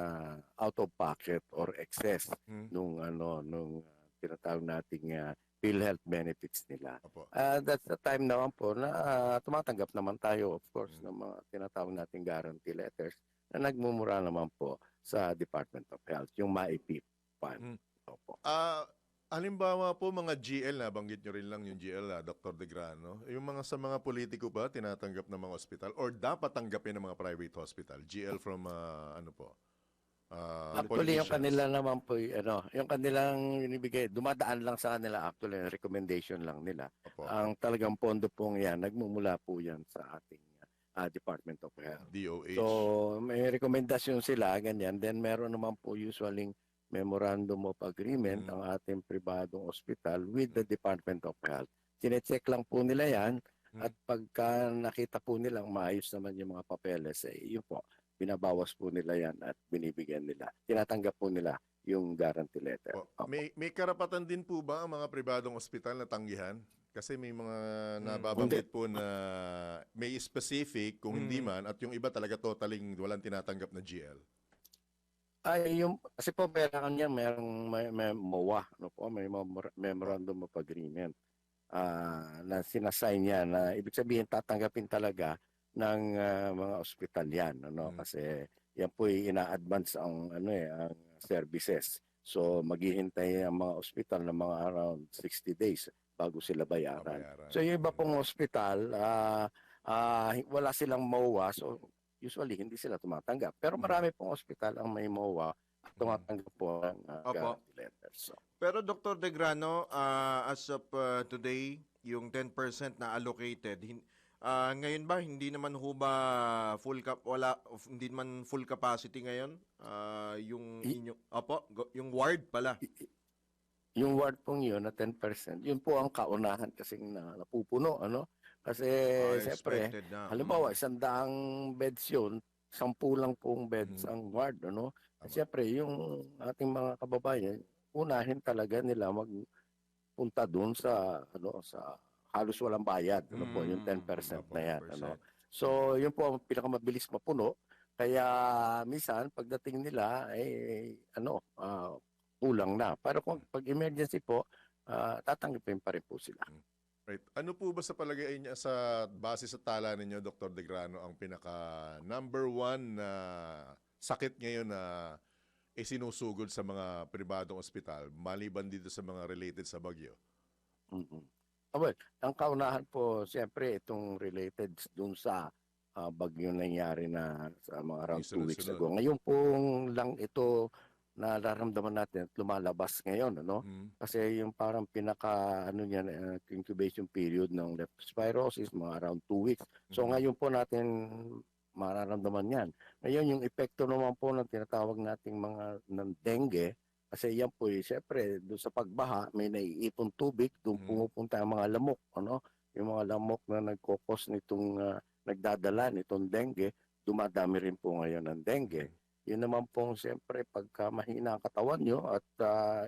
out of pocket or excess nung tinatawag nating PhilHealth benefits nila. That's the time naman po na tumatanggap naman tayo, of course, ng mga tinatawag nating guarantee letters na nagmumura naman po sa Department of Health, yung MAIP fund. Halimbawa po mga GL, nabanggit nyo rin lang yung GL, Dr. De Grano. Yung mga sa mga politiko ba, tinatanggap ng mga ospital or dapat tanggapin ng mga private hospital? GL from actually, yung kanila naman po, yung kanilang inibigay, dumadaan lang sa kanila actually, recommendation lang nila. Ang talagang pondo pong yan, nagmumula po yan sa ating Department of Health. DOH. So, may rekomendasyon sila, ganyan. Then, meron naman po usually memorandum of agreement ang ating pribadong ospital with the Department of Health. Sinecheck lang po nila yan at pagka nakita po nilang maayos naman yung mga papeles, yun po, binabawas po nila yan at binibigyan nila. Tinatanggap po nila yung guarantee letter. Po, may karapatan din po ba ang mga pribadong ospital na tanggihan? Kasi may mga nababanggit po na may specific kung hindi man at yung iba talaga totaling walang tinatanggap na GL. Ay, yung, kasi po kailangan niya may MOA, no po, may memorandum of agreement na sinasign niya na ibig sabihin tatanggapin talaga ng mga ospital yan, ano? Kasi yan po ina-advance ang ang services. So maghihintay ang mga ospital ng mga around 60 days bago sila bayaran. So yung iba pong ospital wala silang MOA, so usually hindi sila tumatanggap. Pero marami pong ospital ang may MOA at tumatanggap po ng guarantee letter. So, Pero Dr. De Grano, as of today, yung 10% na allocated, ngayon ba hindi naman ho ba hindi naman full capacity ngayon? Yung ward pala. yung ward pong yun na 10%, yun po ang kaunahan kasing napupuno, ano? Kasi siyempre, Expected na. halimbawa, 100 beds yun, 10 lang pong beds ang ward, ano? At siyempre, yung ating mga kababayan, unahin talaga nila magpunta doon sa sa halos walang bayad, ano po, yung 10% na yan, ano. So, yun po ang pinakamabilis mapuno. Kaya minsan pagdating nila kulang na. Pero kung pag emergency po, tatanggapin pa rin po sila. Right. Ano po ba sa palagay niya sa base sa tala ninyo, Dr. De Grano, ang pinaka number one na sakit ngayon na sinusugod sa mga pribadong ospital maliban dito sa mga related sa bagyo? Well, ang kaunahan po siyempre itong related dun sa bagyo nangyari na sa mga around 2 weeks ago. Ngayon pong lang ito nararamdaman natin at lumalabas ngayon, ano? Kasi yung parang pinaka incubation period ng leptospirosis mga around 2 weeks. So ngayon po natin mararamdaman yan. Ngayon yung epekto naman po ng tinatawag nating mga ng dengue, kasi yan po siyempre doon sa pagbaha may naiipon tubig, doon pumupunta ang mga lamok, ano? Yung mga lamok na nagkokos nitong nagdadala nitong dengue, dumadami rin po ngayon ng dengue. Yun naman pong siyempre pagka mahina ang katawan nyo at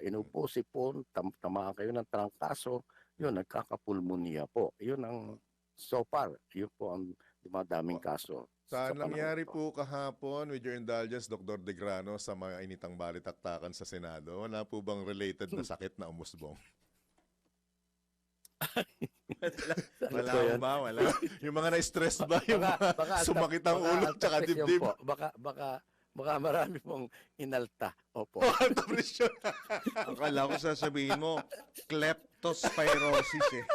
inupo, sipon, tamaan kayo ng trangkaso, yun, nagkakapulmonia po. Yun ang so far, yun po ang dumadaming kaso. Sa nangyari po kahapon, with your indulgence, Dr. De Grano, sa mga initang balitaktakan sa Senado, wala po bang related na sakit na umusbong? Wala ba? Wala. Yung mga na-stress ba? Yung mga sumakit ang ulo tsaka dibdib? Baka marami pong inalta. Opo. Akala ko sasabihin mo, kleptospirosis eh.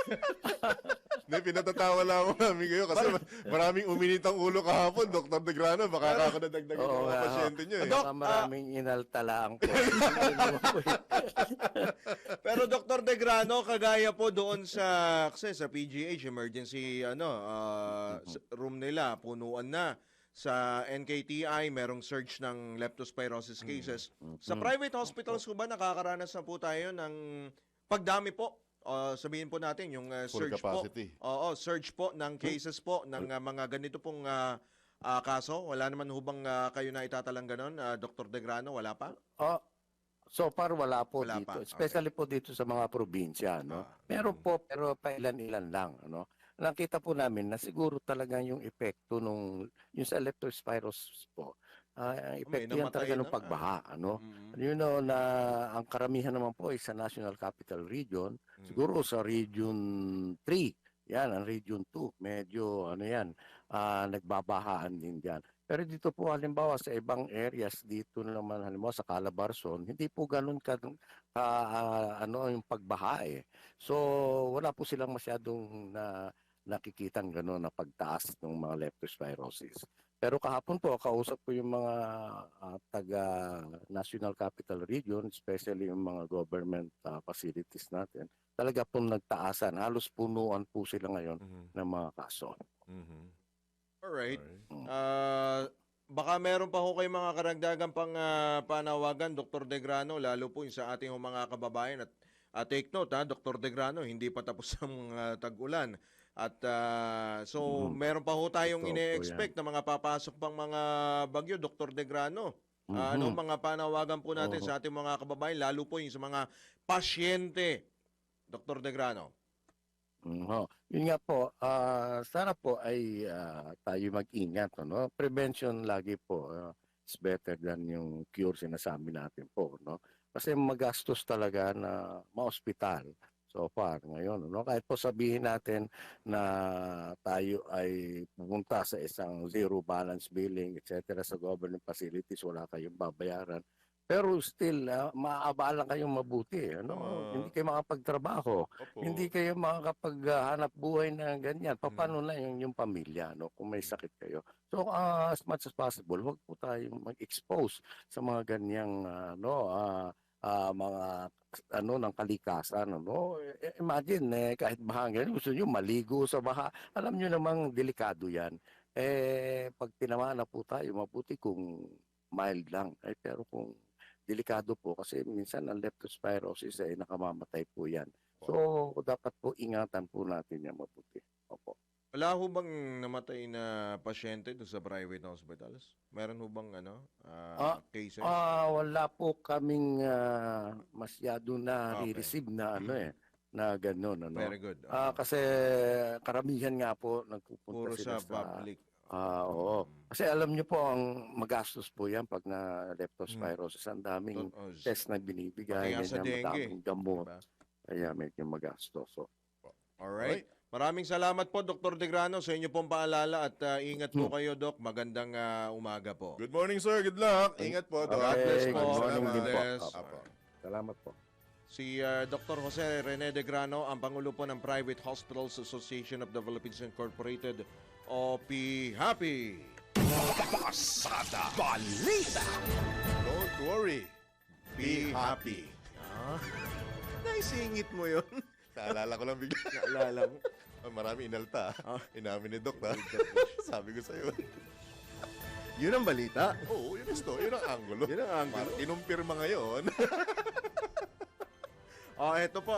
Hindi, pinatatawa lang ako namin kayo kasi maraming uminit ang ulo kahapon, Dr. De Grano. Baka ako nadagdagan ng mga pasyente nyo eh. Baka maraming inalta lang po. Pero Dr. De Grano, kagaya po doon sa PGH, emergency room nila, punuan na. Sa NKTI, merong surge ng leptospirosis cases. Sa private hospitals ko ba, nakakaranas na po tayo ng pagdami po? Sabihin po natin, yung surge capacity. po. Surge po ng cases po ng mga ganito pong kaso. Wala naman hubang kayo na itatalang ganon, Dr. De Grano? Wala pa? So far, wala po Wala dito. pa. Especially po dito sa mga probinsya. No? Meron po, pero pailan-ilan lang. Ano? Nakita po namin na siguro talaga yung epekto yung sa leptospirosis po. Ang epekto yan talaga ng pagbaha. Ano? You know na ang karamihan naman po ay sa National Capital Region. Siguro sa Region 3. Yan, ang Region 2. Medyo nagbabahaan din dyan. Pero dito po halimbawa sa ibang areas, dito naman halimbawa sa Calabarzon, hindi po ganun yung pagbaha eh. So wala po silang masyadong nakikitang gano'n na pagtaas ng mga leptospirosis. Pero kahapon po, kausap ko yung mga taga National Capital Region, especially yung mga government facilities natin. Talaga pong nagtaasan. Halos punuan po sila ngayon ng mga kaso. Alright. baka meron pa ho kayong mga karagdagang panawagan, Dr. Degrano, lalo po yung sa ating mga kababayan. At take note, Dr. Degrano, hindi pa tapos ang tag-ulan. At meron pa ho tayong Totoo po ine-expect na mga papasok pang mga bagyo, Dr. Degrano. Ano mga panawagan po natin sa ating mga kababayan, lalo po yung sa mga pasyente, Dr. Degrano? Yun nga po, sana po ay tayo mag-ingat. No? Prevention lagi po is better than yung cure sinasabi natin po. No? Kasi magastos talaga na ma-hospital so far ngayon. No? Kahit po sabihin natin na tayo ay pumunta sa isang zero balance billing, etc. sa government facilities, wala kayong babayaran. Pero still, maaabalan kayong mabuti. Ano? Hindi kayo makapagtrabaho. Hindi kayo makakapaghanap buhay na ganyan. Paano na yung pamilya no? Kung may sakit kayo. So, as much as possible, huwag po tayong mag-expose sa mga ganyang mga ng kalikasan. No? Imagine, kahit bahangin, gusto nyo maligo sa baha. Alam nyo namang delikado yan. Pag tinamaan na po tayo, mabuti kung mild lang. Pero kung delikado po kasi minsan ang leptospirosis ay nakamamatay po yan. So, dapat po ingatan po natin yan mabuti. Opo. Wala ho bang namatay na pasyente doon sa private hospitals? Meron ho bang cases? Wala po kaming masyado na re-receive na na gano'n. Very good. Kasi karamihan nga po nagpupunta Puro sila sa public. Oo. Kasi alam niyo po, ang magastos po yan pag na leptospirosis. Ang daming test na binibigay. Kaya sa dengue. Madaming gamot. Diba? Kaya medyo magastos. So. Alright. Maraming salamat po, Dr. Degrano, sa inyo pong paalala at ingat po kayo, Doc. Magandang umaga po. Good morning, sir. Good luck. Ingat po, Doc. God bless po. Good morning God din po. bless. Opo. Salamat po. Si Dr. Jose Rene Degrano, ang Pangulo po ng Private Hospitals Association of the Philippines Incorporated, o PHAPI. Pasada Balita. Don't worry. Be happy. Naisingit mo yun. Naalala ko lang bigla. Naalala mo. Marami inalta. Inamin ni Doc, Sabi ko sa'yo. Yun ang balita. Oo, yun ang angulo. Yun ang angulo. Kinumpirma ngayon. Eto po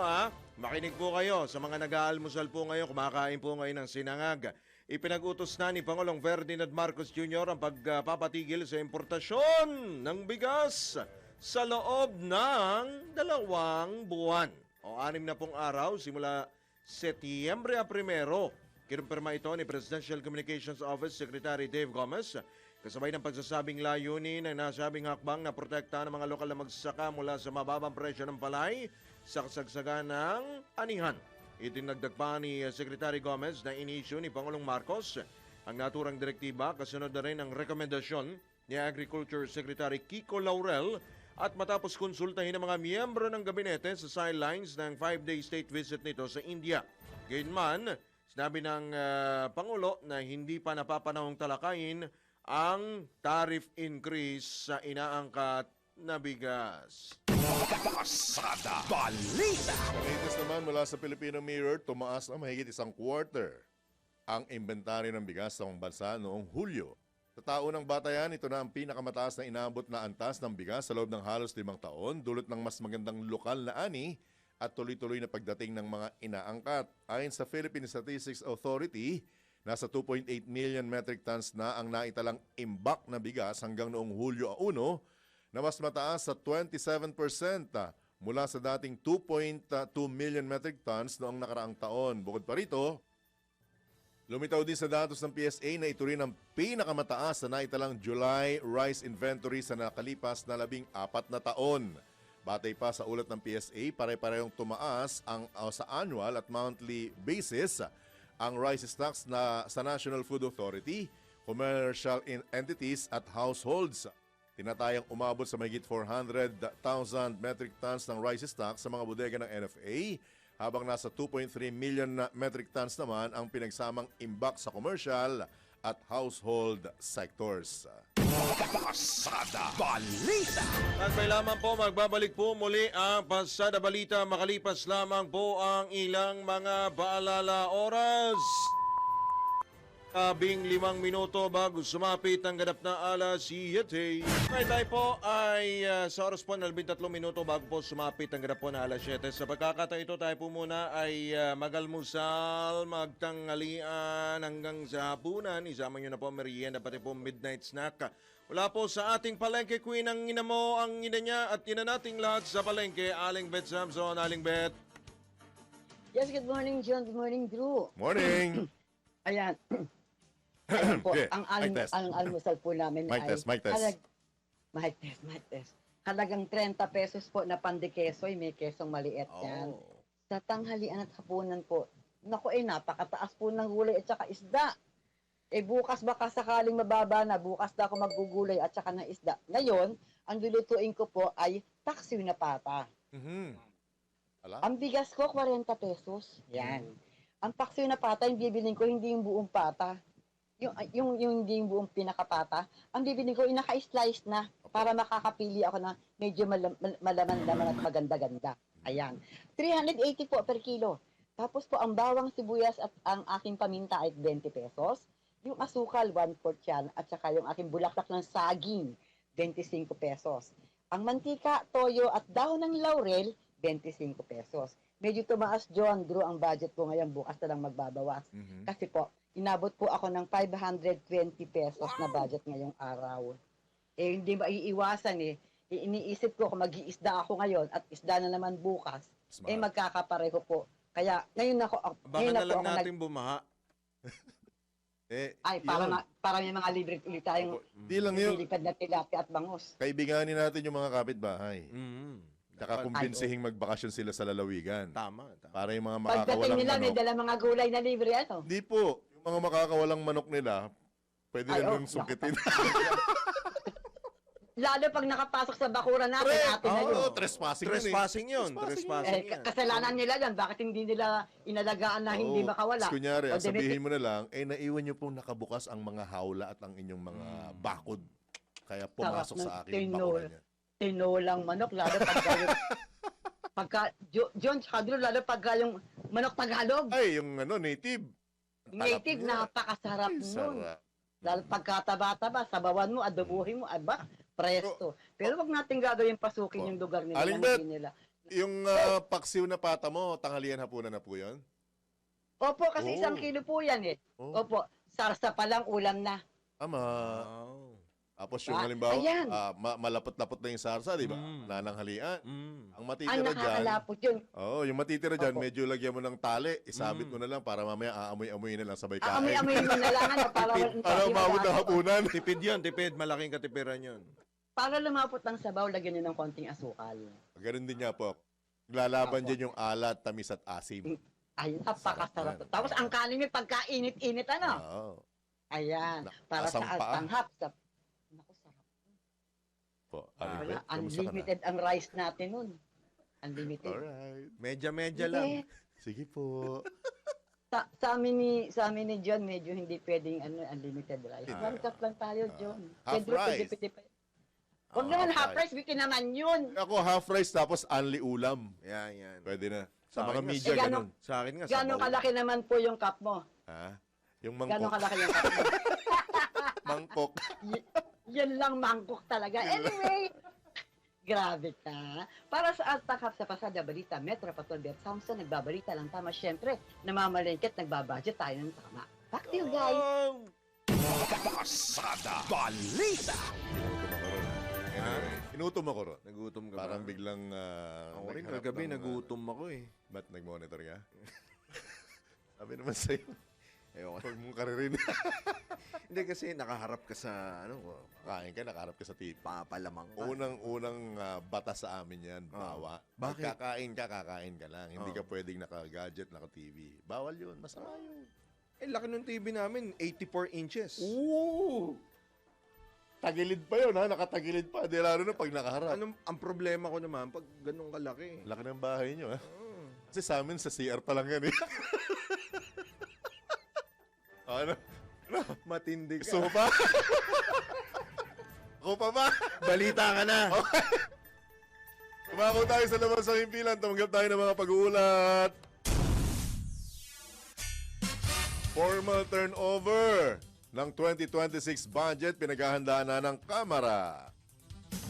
makinig po kayo sa mga nag-aalmusal po ngayon, kumakain po ngayon ng sinangag. Ipinag-utos na ni Pangulong Ferdinand Marcos Jr. ang pagpapatigil sa importasyon ng bigas sa loob ng 2 buwan o 6 na pong araw simula Setyembre 1. Kinumpirma ito ni Presidential Communications Office Secretary Dave Gomez kasabay ng pagsasabing layunin ng nasabing hakbang na protektahan ng mga lokal na magsasaka mula sa mababang presyo ng palay sa kasagsagan ng anihan. Itinagdag pa ni Secretary Gomez na inisyu ni Pangulong Marcos ang naturang direktiba kasunod na rin ang rekomendasyon ni Agriculture Secretary Kiko Laurel at matapos konsultahin ng mga miyembro ng gabinete sa sidelines ng 5-day state visit nito sa India. Gayunman, sinabi ng Pangulo na hindi pa napapanahong talakayin ang tariff increase sa inaangkat na bigas. Pasada Balita. Latest naman mula sa Filipino Mirror, tumaas na mahigit 1/4 ang inventaryo ng bigas sa bansa noong Hulyo. Sa taunang batayan, ito na ang pinakamataas na inaabot na antas ng bigas sa loob ng halos 5 taon, dulot ng mas magandang lokal na ani at tuloy-tuloy na pagdating ng mga inaangkat. Ayon sa Philippine Statistics Authority, nasa 2.8 million metric tons na ang naitalang imbak na bigas hanggang noong Hulyo 1, na mas mataas sa 27% mula sa dating 2.2 million metric tons noong nakaraang taon. Bukod pa rito, lumitaw din sa datos ng PSA na ito rin ang pinakamataas na naitalang July rice inventory sa nakalipas na 14 na taon. Batay pa sa ulat ng PSA, pare-parehong tumaas sa annual at monthly basis ang rice stocks sa National Food Authority, commercial entities at households. Tinatayang umabot sa mahigit 400,000 metric tons ng rice stock sa mga bodega ng NFA, habang nasa 2.3 million metric tons naman ang pinagsamang imbak sa commercial at household sectors. Pasada Balita. At may lamang po, magbabalik po muli ang Pasada Balita makalipas lamang po ang ilang mga paalala oras. 5 minuto bago sumapit ang ganap na alas 7. Ngayon tayo po ay sa oras po na 13 minuto bago po sumapit ang ganap po na alas 7. Sa pagkakataon ito tayo po muna ay magalmusal, magtanghalian hanggang sa hapunan. Isama nyo na po merienda pati po midnight snack. Wala po sa ating palengke queen ang ina mo, ang ina niya at ina nating lahat sa palengke. Aling Bet Samson, Aling Bet. Yes, good morning, John. Good morning, Drew. Morning! Ayan. Ayan po, Okay, ang, mic test. ang almusal po namin Mic ay... test, mic test. Mic test. Halagang 30 pesos po na pandikesoy, may kesong maliit yan. Sa tanghalian at hapunan po, naku napakataas po ng gulay at saka isda. Bukas baka sakaling mababa na, bukas na ako maggugulay at saka ng isda. Ngayon, ang lulutuin ko po ay taksiw na pata. Ang bigas ko, 40 pesos. Yan. Ang paksiw na pata, yung bibilin ko, hindi yung buong pata. Yung hindi yung buong pinakapata. Ang bibilin ko, naka-slice na para makakapili ako na medyo malaman-laman at maganda-ganda. Ayan. 380 po per kilo. Tapos po, ang bawang sibuyas at ang aking paminta ay 20 pesos. Yung asukal, 1/4 yan. At saka yung aking bulaklak ng saging, 25 pesos. Ang mantika, toyo at dahon ng laurel, 25 pesos. Medyo tumaas, John, Drew, ang budget ko ngayon, bukas na lang magbabawas. Kasi po, inabot po ako ng 520 pesos na budget ngayong araw. Hindi maiiwasan iniisip ko kung mag-iisda ako ngayon at isda na naman bukas, magkakapareho po. Kaya ngayon ako, Baka na lang natin bumaha. para may mga libre ulit tayong Di lang yun. lilipad na tilapia at bangus. Kaibiganin natin yung mga kapitbahay. Tsaka kumbensihing magbakasyon sila sa lalawigan. Tama. Para yung mga Pagdating makakawalang nila, may manok. dala mga gulay na libre, ano? Hindi po. Yung mga makakawalang manok nila, pwede nilang sungkitin. Lalo pag nakapasok sa bakuran natin, atin na yun. Trespassing yun. Trespassing yun. Kasalanan nila yan. Bakit hindi nila inalagaan na hindi makawala? Kunyari, O, sabihin mo na lang, naiwan nyo pong nakabukas ang mga hawla at ang inyong mga bakod. Kaya pumasok Sarap sa ng akin yung bakuran niya. Tinolang manok, lalo John, tsaka Drew, lalo pagka yung manok Tagalog. Ay, yung native. Native, napakasarap nun. Sarap. Lalo pagkataba-taba, sabawan mo, adobuhin mo, presto. Pero wag natin gagawin pasukin yung lugar nila. Aling na Bet, hindi nila. yung paksiw na pata mo, tanghalian hapunan na po yun? Opo, kasi 1 kilo po yan Opo, sarsa pa lang ulam na. Ama. Tapos yung halimbawa, malapot-lapot na yung sarsa, di ba? Nananghalian. Ang matitira dyan. Nakakalapot yun. Yung matitira dyan, medyo lagyan mo ng tali, isabit mo na lang para mamaya aamoy-amoy na lang sabay kain. Aamoy-amoy mo na lang, para umabot na hapunan. Tipid yun, tipid. Malaking katipiran yun. Para lumapot ng sabaw, lagyan nyo ng konting asukal. Ganun din niya po. Lalaban dyan yung alat, tamis at asim. Ay, napakasarap. Tapos ang kanin nyo, pagkainit-init, Ayan, para sa tanghap. Naku, sarap. Unlimited ang rice natin nun. Unlimited. Alright. Medya-medya lang. Sige po. Sa amin ni John, medyo hindi pwedeng unlimited rice. 1 cup lang tayo, John. Half rice. Huwag naman half rice, bitin naman yun. Ako half rice tapos only ulam. Yan. Pwede na. Sa mga akin media, ganun. Sa akin nga, Gano'ng kalaki naman po yung cup mo? Yung Gano'ng mangkok. kalaki yung cup mo? Mangkok. Yan lang mangkok talaga. Anyway, grabe ka. Para sa Altakap sa Pasada Balita, Metro Patrol Bert Samson, nagbabalita lang tama. Siyempre, namamalengke at nagbabudget tayo ng tama. Back to you guys. Pasada Balita. Inutom ako ron. Nagutom ka Parang ba? biglang... Ako rin, naghanap kagabi ng, nagutom ako Ba't nag-monitor ka? Sabi naman sa'yo, Ayoko. huwag mong karirin. Hindi kasi nakaharap ka sa, Kain ka, nakaharap ka sa TV. papalamang ka. Unang batas sa amin yan, bawa. Bakit? Kakain ka lang. Hindi ka pwedeng naka-gadget, naka-TV. Bawal yun, masama yun. Laki ng TV namin, 84 inches. Oo! Tagilid pa yun, ha? Nakatagilid pa. Di lalo na pag nakaharap. Ang problema ko naman, pag ganun kalaki. Laki ng bahay nyo, ha? Kasi sa amin, sa CR pa lang yan, eh. Ano? Matindi ka. Gusto mo pa? Ako pa ba? Balita ka na. Kumakaw tayo sa labas ng himpilan. Tumanggap tayo ng mga pag-uulat. Formal turnover ng 2026 budget pinaghahandaan na ng Kamara.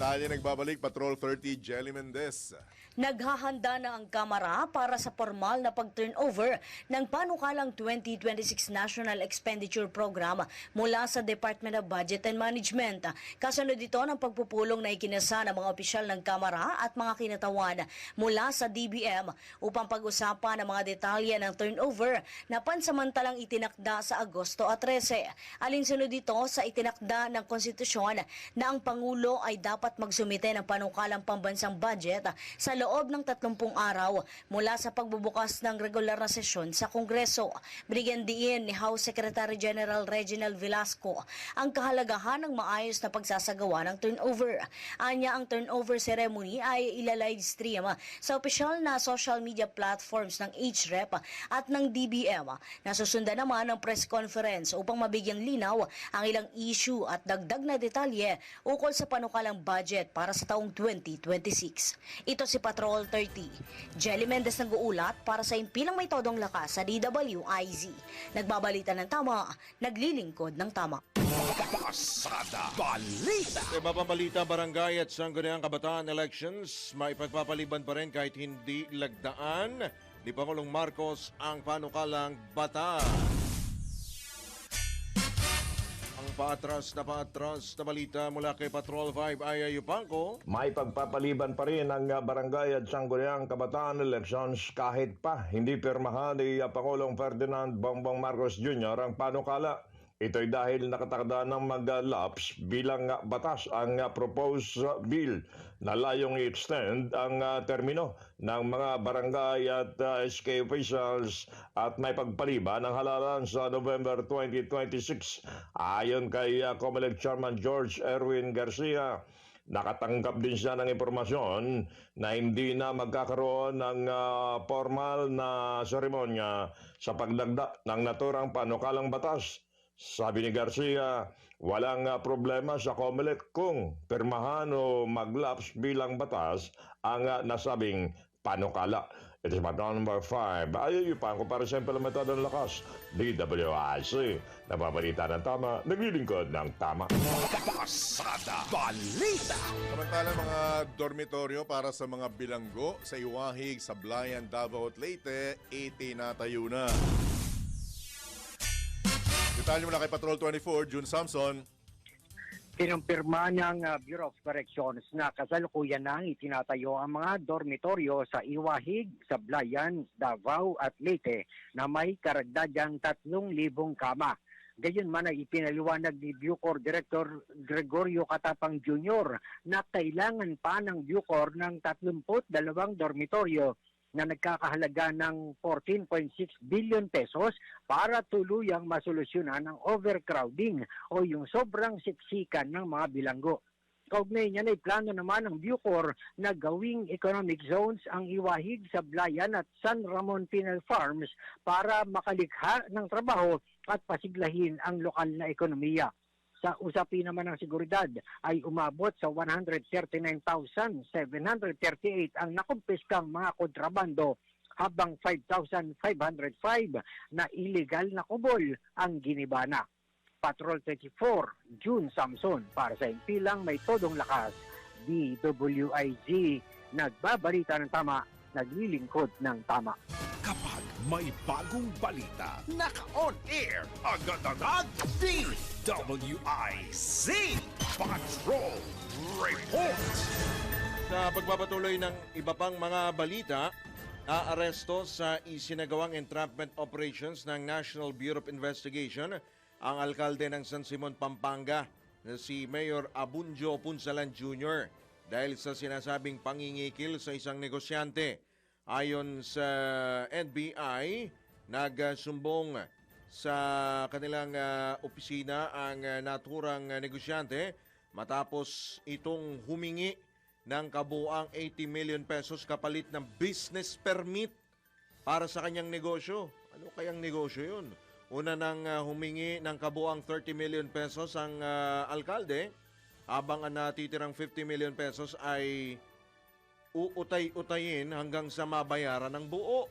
Tayo nagbabalik, Patrol 30, Jelly Mendez. Naghahanda na ang Kamara para sa formal na pag-turnover ng panukalang 2026 National Expenditure Program mula sa Department of Budget and Management. Kasunod dito ng pagpupulong na ikinasa ng mga opisyal ng Kamara at mga kinatawan mula sa DBM upang pag-usapan ang mga detalye ng turnover na pansamantalang itinakda sa Agosto 13. Alinsunod dito sa itinakda ng konstitusyon na ang Pangulo ay dapat magsumite ng panukalang pambansang budget sa loob ng 30 araw mula sa pagbubukas ng regular na sesyon sa Kongreso. Binigyan diin ni House Secretary General Reginald Velasco ang kahalagahan ng maayos na pagsasagawa ng turnover. Anya, ang turnover ceremony ay ila-livestream sa opisyal na social media platforms ng HREP at ng DBM. Nasusundan naman ng press conference upang mabigyang linaw ang ilang issue at dagdag na detalye ukol sa panukalang budget para sa taong 2026. Ito si Patrol 30. Jelly Mendez nag-uulat para sa impilang may todong lakas sa DWIZ. Nagbabalita ng tama, naglilingkod ng tama. Pasada Balita. Sa iba pang balita, barangay at sangguniang kabataan elections, may pagpapaliban pa rin kahit hindi lagdaan ni Pangulong Marcos ang panukalang batas. Paatras na balita mula kay Patrol 5 Aya Yupanco. May pagpapaliban pa rin ang barangay at sangguniang kabataan elections kahit pa hindi pirmahan ni Pangulong Ferdinand Bongbong Marcos Jr. ang panukala. Ito'y dahil nakatakda ng mag-lapse bilang batas ang proposed bill na layong i-extend ang termino ng mga barangay at SK officials at may pagpaliban ng halalan sa November 2026. Ayon kay COMELEC Chairman George Erwin Garcia, nakatanggap din siya ng impormasyon na hindi na magkakaroon ng formal na seremonya sa pagdagda ng naturang panukalang batas. Sabi ni Garcia, walang problema sa COMELEC kung pirmahan o mag-lapse bilang batas ang nasabing panukala. Ito si Patrol number 5. Ayayupan ko para sa implementado ng lakas. DWIC. Nababalita ng tama, naglilingkod ng tama. Pasada Balita. Samantala mga dormitoryo para sa mga bilanggo sa Iwahig, Sablayan, Davao at Leyte, itinatayo na. Detalye mula kay Patrol 24, June Samson. Kinumpirma ng Bureau of Corrections na kasalukuyan nang itinatayo ang mga dormitoryo sa Iwahig, Sablayan, Davao at Leyte na may karagdagang 3,000 kama. Gayunman ay ipinaliwanag ni Bucor Director Gregorio Catapang Jr. na kailangan pa ng Bucor ng 32 dormitoryo na nagkakahalaga ng 14.6 billion pesos para tuluyang masolusyonan ang overcrowding o yung sobrang siksikan ng mga bilanggo. Kaugnay niyan ay plano naman ng Bucor na gawing economic zones ang Iwahig, Sablayan at San Ramon Penal Farms para makalikha ng trabaho at pasiglahin ang lokal na ekonomiya. Sa usapin naman ng seguridad ay umabot sa 139,738 ang nakumpiskang mga kontrabando habang 5,505 na illegal na kubol ang ginibana. Patrol 34, June Samson para sa impilang may todong lakas. DWIZ, nagbabalita ng tama, naglilingkod ng tama. Kapag may bagong balita, naka-on air, agad-agad, DWIZ Patrol Report. Sa pagpapatuloy ng iba pang mga balita, aaresto sa isinagawang entrapment operations ng National Bureau of Investigation ang alkalde ng San Simon, Pampanga na si Mayor Abunjo Punsalan Jr. dahil sa sinasabing pangingikil sa isang negosyante. Ayon sa NBI, nagsumbong sa kanilang opisina ang naturang negosyante matapos itong humingi ng kabuang 80 million pesos kapalit ng business permit para sa kanyang negosyo. Ano kayang negosyo yun? Una nang humingi ng kabuang 30 million pesos ang alkalde, habang ang natitirang 50 million pesos ay uutay-utayin hanggang sa mabayaran ng buo.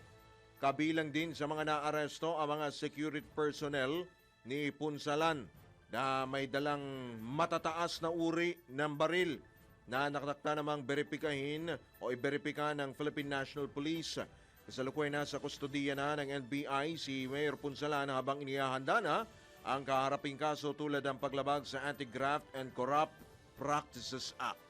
Kabilang din sa mga naaresto ang mga security personnel ni Punsalan na may dalang matataas na uri ng baril na nakatakda namang beripikahin o iberipika ng Philippine National Police. Kasalukuyan na sa kustodiya na ng NBI si Mayor Punsalan habang inihahanda na ang kaharaping kaso tulad ng paglabag sa Anti-Graft and Corrupt Practices Act.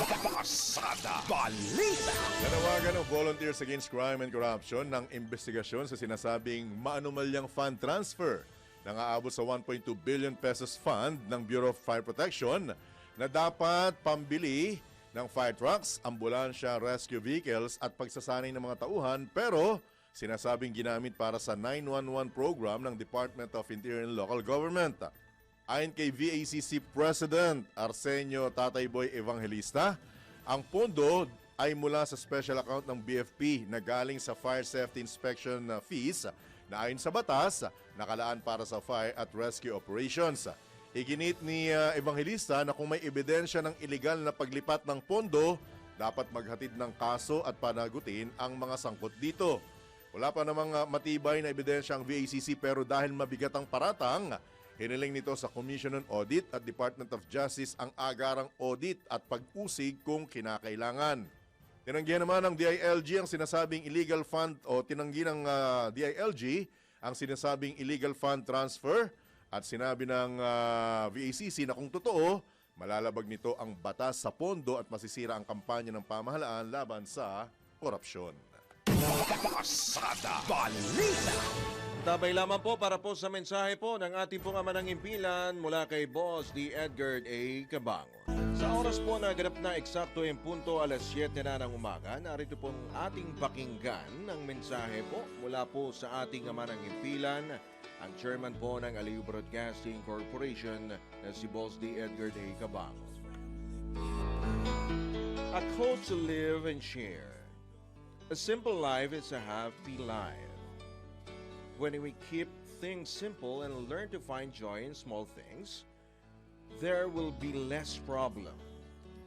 Pasada Balita. Nanawagan ng Volunteers Against Crime and Corruption ng investigasyon sa sinasabing maanumalyang fund transfer na aabot sa 1.2 billion pesos fund ng Bureau of Fire Protection na dapat pambili ng fire trucks, ambulansya, rescue vehicles at pagsasanay ng mga tauhan pero sinasabing ginamit para sa 911 program ng Department of Interior and Local Government. Ayon kay VACC President Arsenio Tatayboy Evangelista, ang pondo ay mula sa special account ng BFP na galing sa fire safety inspection fees na ayon sa batas nakalaan para sa fire at rescue operations. Iginit ni Evangelista na kung may ebidensya ng iligal na paglipat ng pondo, dapat maghatid ng kaso at panagutin ang mga sangkot dito. Wala pa namang matibay na ebidensya ang VACC pero dahil mabigat ang paratang, hiniling nito sa Commission on Audit at Department of Justice ang agarang audit at pag-usig kung kinakailangan. Tinanggihan naman ng DILG ang sinasabing illegal fund o tinanggi ng DILG ang sinasabing illegal fund transfer at sinabi ng VACC na kung totoo, malalabag nito ang batas sa pondo at masisira ang kampanya ng pamahalaan laban sa korupsyon. Pasada Balita. Tabay lamang po para po sa mensahe po ng ating pong ama ng impilan mula kay Boss D. Edgar A. Cabango. Sa oras po na ganap na eksakto yung punto alas 7 na ng umaga, narito pong ating pakinggan ng mensahe po mula po sa ating ama ng impilan, ang chairman po ng Aliw Broadcasting Corporation na si Boss D. Edgar A. Cabango. A code to live and share. A simple life is a happy life. When we keep things simple and learn to find joy in small things, there will be less problem,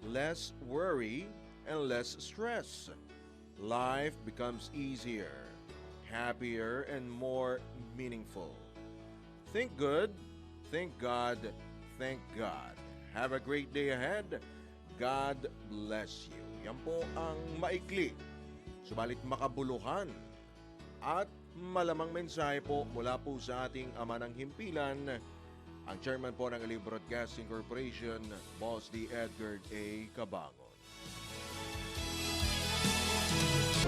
less worry, and less stress. Life becomes easier, happier, and more meaningful. Think good, thank God, thank God. Have a great day ahead. God bless you. Yan po ang maikli, subalit makabuluhan at malamang mensahe po mula po sa ating ama ng himpilan, ang chairman po ng Aliw Broadcasting Corporation, Boss D. Edgar A. Cabango.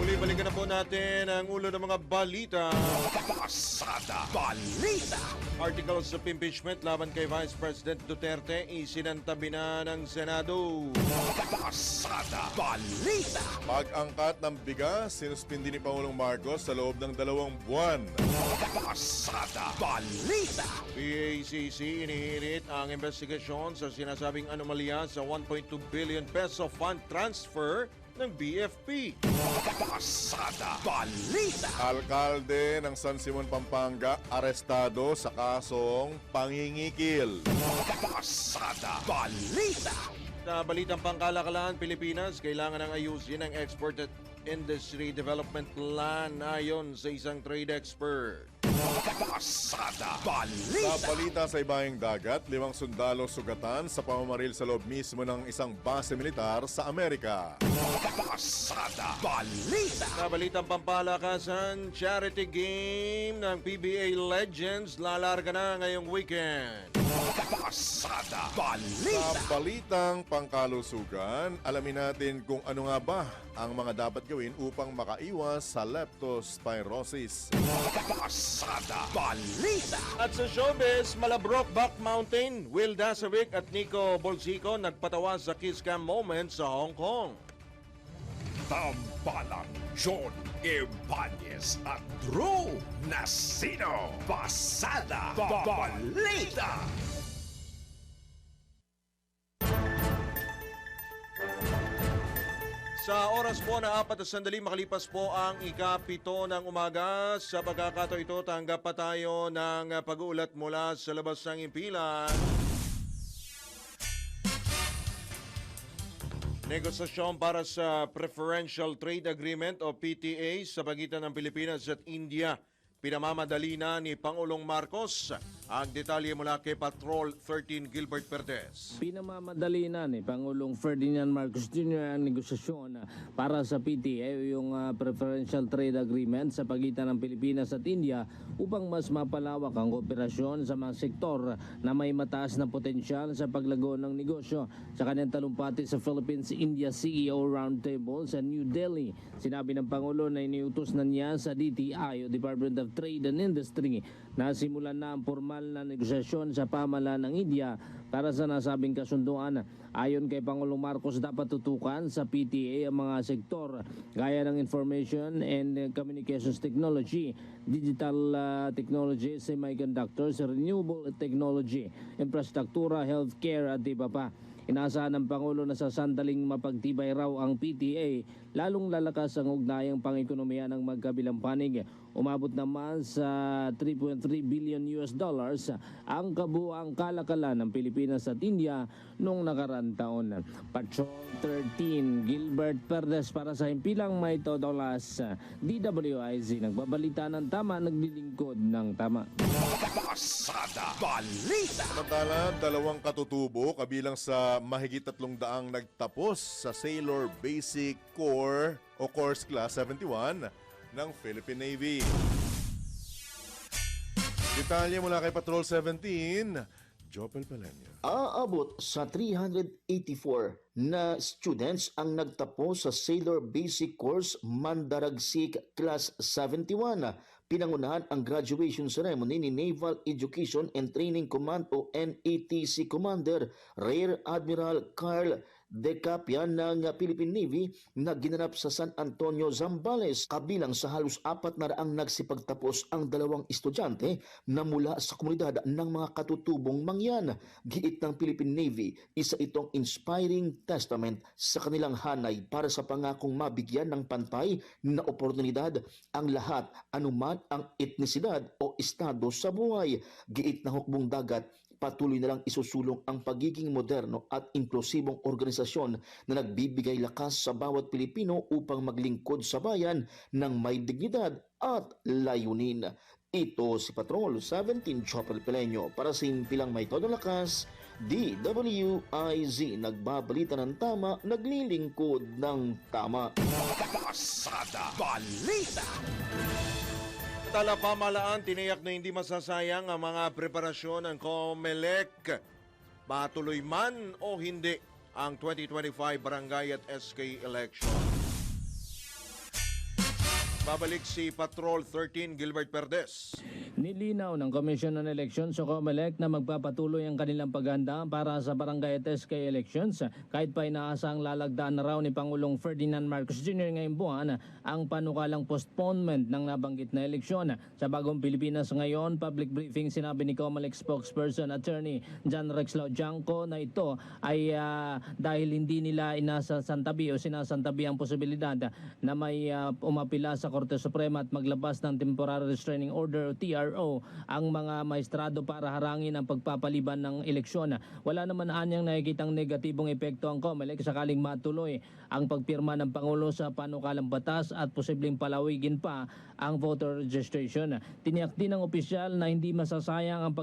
Muli balikan na po natin ang ulo ng mga balita. Pasada Balita. Articles of impeachment laban kay Vice President Duterte isinantabi na ng Senado. Pasada Balita. Pag-angkat ng bigas, sinuspindi ni Pangulong Marcos sa loob ng 2 buwan. Pasada Balita. PACC inihirit ang investigasyon sa sinasabing anomalya sa 1.2 billion peso fund transfer ng BFP. Pasada Balita. Alkalde ng San Simon, Pampanga, arestado sa kasong pangingikil. Pasada Balita. Sa balitang pangkalakalan, Pilipinas, kailangan ng ayusin ang Export at Industry Development Plan ayon sa isang trade expert. Pasada Balita. Sa balita sa ibahing dagat, 5 sundalo sugatan sa pamamaril sa loob mismo ng isang base militar sa Amerika. Pasada Balita. Sa balitang pampalakasan, charity game ng PBA Legends lalarga na ngayong weekend. Pasada Balita. Sa balitang pangkalusugan, alamin natin kung ano nga ba ang mga dapat gawin upang makaiwas sa leptospirosis. Pasada Balita. At sa showbiz, Malabrok Back Mountain, Will Dasovic at Nico Bolsico nagpatawa sa kiss cam moment sa Hong Kong. Tambalang John Ibanez at Drew Nasino. Pasada Balita. Sa oras po na 4 sandali makalipas po ang ika-7 ng umaga. Sa pagkakataon ito, tanggap pa tayo ng pag-uulat mula sa labas ng impilan. Negosasyon para sa Preferential Trade Agreement o PTA sa pagitan ng Pilipinas at India. Pinamamadali na ni Pangulong Marcos. Ang detalye mula kay Patrol 13 Gilbert Perez. Pinamamadali na ni Pangulong Ferdinand Marcos Jr. ang negosasyon para sa PTA, yung Preferential Trade Agreement sa pagitan ng Pilipinas at India upang mas mapalawak ang kooperasyon sa mga sektor na may mataas na potensyal sa paglago ng negosyo. Sa kanyang talumpati sa Philippines-India CEO Roundtable sa New Delhi, sinabi ng Pangulo na iniutos na niya sa DTI o Department of Trade and Industry na simulan na ang formal na negosasyon sa pamahalaan ng India para sa nasabing kasunduan. Ayon kay Pangulong Marcos, dapat tutukan sa PTA ang mga sektor gaya ng Information and Communications Technology, Digital Technology, Semiconductors, Renewable Technology, Infrastruktura, Healthcare at iba pa. Inaasahan ng Pangulo na sa sandaling mapagtibay raw ang PTA, lalong lalakas ang ugnayang pang-ekonomiya ng magkabilang panig. Umabot naman sa $3.3 billion ang kabuuang kalakalan ng Pilipinas at India noong nakaraang taon. Patrol 13, Gilbert Perez para sa Himpilang May Todolas, DWIZ, nagbabalita ng tama, naglilingkod ng tama. Pasada Balita! Samantala, 2 katutubo kabilang sa mahigit 300 nagtapos sa Sailor Basic Corps o Course Class 71 ng Philippine Navy. Detalye mula kay Patrol 17, Jopel Paleño. Aabot sa 384 na students ang nagtapos sa Sailor Basic Course Mandaragsik Class 71. Pinangunahan ang graduation ceremony ni Naval Education and Training Command o NATC Commander Rear Admiral Carl De Capia ng Philippine Navy na ginanap sa San Antonio, Zambales. Kabilang sa halos 400 nagsipagtapos ang 2 estudyante na mula sa komunidad ng mga katutubong mangyan. Giit ng Philippine Navy, isa itong inspiring testament sa kanilang hanay para sa pangakong mabigyan ng pantay na oportunidad ang lahat, anuman ang etnisidad o estado sa buhay. Giit ng hukbong dagat, patuloy na lang isusulong ang pagiging moderno at inklusibong organisasyon na nagbibigay lakas sa bawat Pilipino upang maglingkod sa bayan ng may dignidad at layunin. Ito si Patrol 17 Chopel Peleño para sa Himpilang May Todong Lakas, DWIZ, nagbabalita ng tama, naglilingkod ng tama. Pasada Balita! Tala pamahalaan, tiniyak na hindi masasayang ang mga preparasyon ng COMELEC. Matuloy man o hindi ang 2025 barangay at SK election. Babalik si Patrol 13 Gilbert Perez. Nilinaw ng Commission on Elections o COMELEC na magpapatuloy ang kanilang paghahanda para sa barangay at SK elections kahit pa inaasang lalagdaan na raw ni Pangulong Ferdinand Marcos Jr. ngayong buwan ang panukalang postponement ng nabanggit na eleksyon. Sa Bagong Pilipinas ngayon, public briefing, sinabi ni COMELEC spokesperson Attorney John Rex Laujanco na ito ay dahil hindi nila inasasantabi o sinasantabi ang posibilidad na may umapila sa Korte Suprema at maglabas ng Temporary Restraining Order o TRO ang mga maestrado para harangin ang pagpapaliban ng eleksyon. Wala naman anyang nakikitang negatibong epekto ang COMELEC sakaling matuloy ang pagpirma ng Pangulo sa panukalang batas at posibleng palawigin pa ang voter registration. Tiniyak din ng opisyal na hindi masasayang ang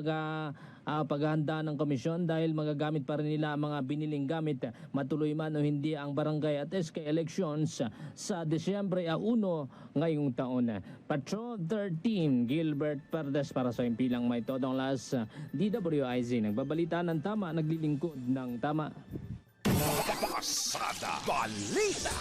paghahanda ng komisyon dahil magagamit pa rin nila ang mga biniling gamit matuloy man o hindi ang barangay at SK elections sa Disyembre 1 ngayong taon. Patrol 13 Gilbert Perez para sa Himpilang May Todong Las, DWIZ, nagbabalita ng tama, naglilingkod ng tama. Pasada Balita!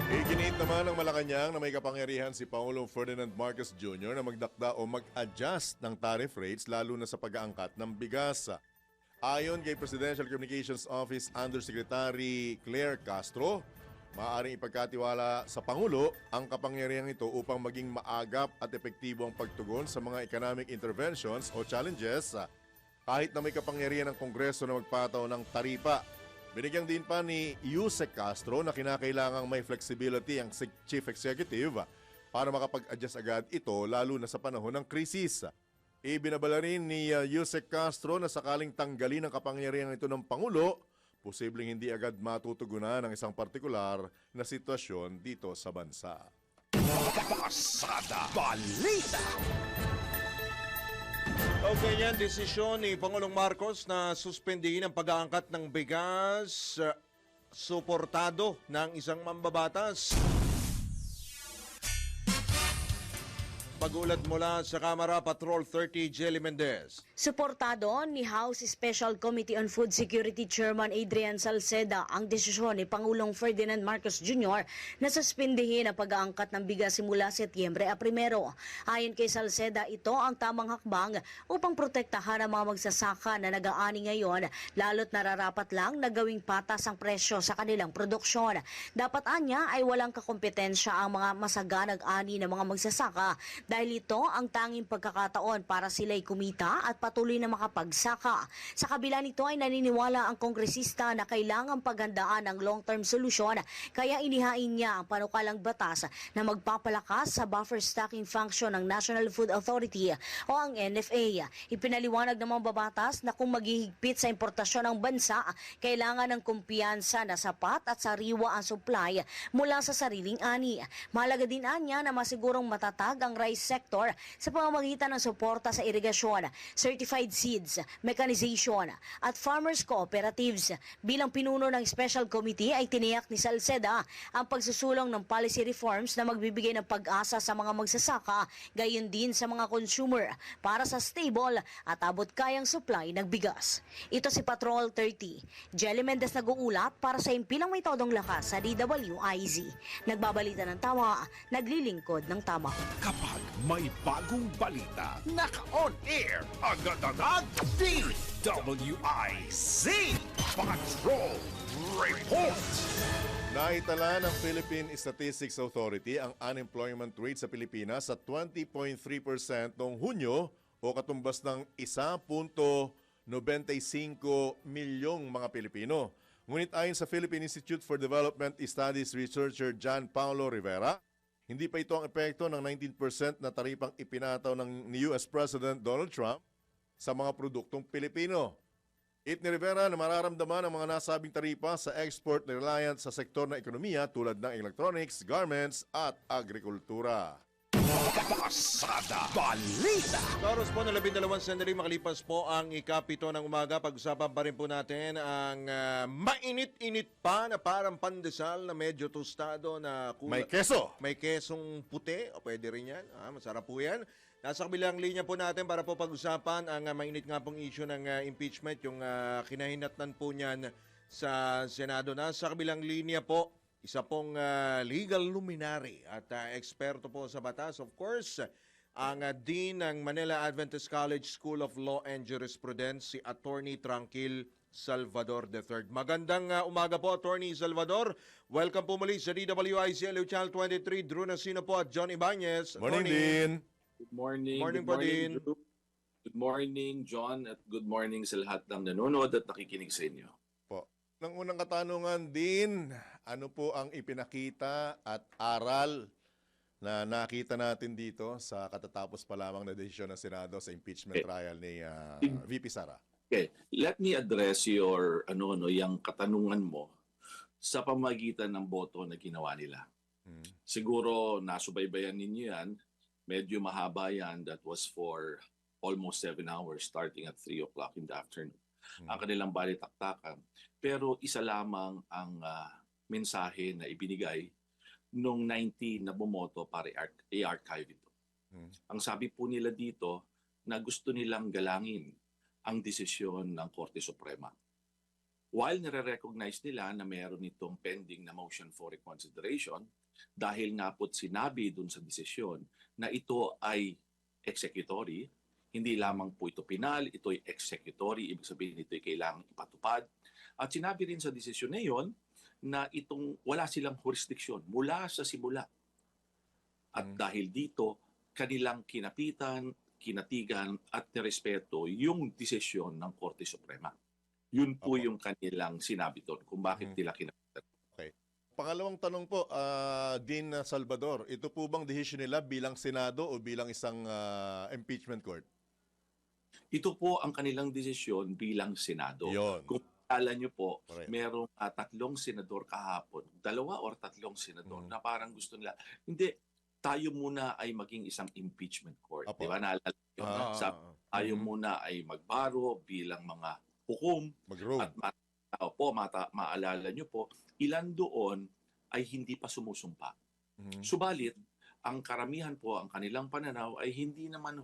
Iginit naman ng Malacanang na may kapangyarihan si Pangulong Ferdinand Marcos Jr. na magdakda o mag-adjust ng tariff rates lalo na sa pag-aangkat ng bigas. Ayon kay Presidential Communications Office Undersecretary Claire Castro, maaaring ipagkatiwala sa Pangulo ang kapangyarihan ito upang maging maagap at epektibo ang pagtugon sa mga economic interventions o challenges kahit na may kapangyarihan ng Kongreso na magpataw ng taripa. Binigyang din pa ni Yusek Castro na kinakailangang may flexibility ang Chief Executive para makapag-adjust agad ito lalo na sa panahon ng krisis. Ibinabala rin ni Yusek Castro na sakaling tanggalin ang kapangyarihan ito ng Pangulo, posibleng hindi agad matutugunan ng isang partikular na sitwasyon dito sa bansa. Pasada Balita. Okay, yan, desisyon ni Pangulong Marcos na suspendihin ang pag-aangkat ng bigas suportado ng isang mambabatas. Pag-ulat mula sa Kamara, Patrol 30, Jelly Mendez. Suportado ni House Special Committee on Food Security Chairman Adrian Salceda ang desisyon ni Pangulong Ferdinand Marcos Jr. na suspindihin ang pag-aangkat ng bigas simula Setyembre 1. Ayon kay Salceda, ito ang tamang hakbang upang protektahan ang mga magsasaka na nag-aani ngayon, lalo't nararapat lang na gawing patas ang presyo sa kanilang produksyon. Dapat anya ay walang kakompetensya ang mga masaganag ani ng mga magsasaka dahil ito ang tanging pagkakataon para sila'y kumita at patuloy na makapagsaka. Sa kabila nito ay naniniwala ang kongresista na kailangang paghandaan ng long-term solusyon, kaya inihain niya ang panukalang batas na magpapalakas sa buffer stocking function ng National Food Authority o ang NFA. Ipinaliwanag ng mga babatas na kung maghihigpit sa importasyon ng bansa, kailangan ng kumpiyansa na sapat at sariwa ang supply mula sa sariling ani. Mahalaga din anya na masigurong matatag ang rice sector sa pamamagitan ng suporta sa irigasyon, certified seeds, mechanization at farmers cooperatives. Bilang pinuno ng Special Committee ay tiniyak ni Salceda ang pagsusulong ng policy reforms na magbibigay ng pag-asa sa mga magsasaka, gayon din sa mga consumer para sa stable at abot-kayang supply ng bigas. Ito si Patrol 30. Jelly Mendez nag-uulat para sa impilang may todong lakas sa DWIZ. Nagbabalita ng tama, naglilingkod ng tama. Kapag may bagong balita, naka-on air, agad-agad, DWIZ Patrol Report. Naitala ng Philippine Statistics Authority ang unemployment rate sa Pilipinas sa 20.3% noong Hunyo o katumbas ng 1.95 milyong mga Pilipino. Ngunit ayon sa Philippine Institute for Development Studies researcher John Paulo Rivera, hindi pa ito ang epekto ng 19% na taripang ipinataw ni US President Donald Trump sa mga produktong Pilipino. It ni Rivera na mararamdaman ang mga nasabing taripa sa export na reliant sa sektor ng ekonomiya tulad ng electronics, garments at agrikultura. Pasada Balita. Oras po na 12 sandali makalipas po ang ikapito ng umaga. Pag-usapan pa rin po natin ang mainit-init pa na parang pandesal na medyo tostado na May keso. May kesong puti. O pwede rin yan. Masarap po yan. Nasa kabilang linya po natin para po pag-usapan ang mainit nga pong issue ng impeachment, yung kinahinatnan po niyan sa Senado. Nasa kabilang linya po, isa pong legal luminary at eksperto po sa batas. Of course, ang Dean ng Manila Adventist College School of Law and Jurisprudence, si Attorney Tranquil Salvador III. Magandang umaga po, Attorney Salvador. Welcome po muli sa DWIZ LU Channel 23. Drew Nasino po at John Ibanez. Morning, Dean. Good morning. Morning Good po, Dean. Drew. Good morning, John, at good morning sa lahat ng nanonood at nakikinig sa inyo. Po. Nang unang katanungan, Dean, ano po ang ipinakita at aral na nakita natin dito sa katatapos pa lamang na desisyon ng Senado sa impeachment trial ni VP Sara? Okay, let me address your yung katanungan mo sa pamagitan ng boto na ginawa nila. Siguro nasubaybayan ninyo yan, medyo mahaba yan, that was for almost 7 hours starting at 3 o'clock in the afternoon. Ang kanilang balitaktakan. Pero isa lamang ang mensahe na ibinigay nung 90 na bumoto para i-archive ito. Ang sabi po nila dito na gusto nilang galangin ang desisyon ng Korte Suprema. While nire-recognize nila na meron itong pending na motion for reconsideration, dahil nga po't sinabi dun sa desisyon na ito ay executory, hindi lamang po ito penal, ito ay executory, ibig sabihin ito ay kailangang ipatupad. At sinabi rin sa desisyon na yon na itong wala silang jurisdiksyon mula sa simula. At dahil dito, kanilang kinapitan, kinatigan at nirespeto yung desisyon ng Korte Suprema. Yun po yung kanilang sinabi doon kung bakit nila kinapitan. Okay. Pangalawang tanong po, Dean Salvador, ito po bang desisyon nila bilang Senado o bilang isang impeachment court? Ito po ang kanilang desisyon bilang Senado. Yun. Alam niyo po, Correct. merong 3 senador kahapon, 2 or 3 senador na parang gusto nila, hindi, tayo muna ay maging isang impeachment court. Apo. Di ba? Naalala niyo? Tayo muna ay magbaro bilang mga hukom. Mag-room. At maalala niyo po, ilan doon ay hindi pa sumusumpa. Subalit, ang karamihan po, ang kanilang pananaw ay hindi naman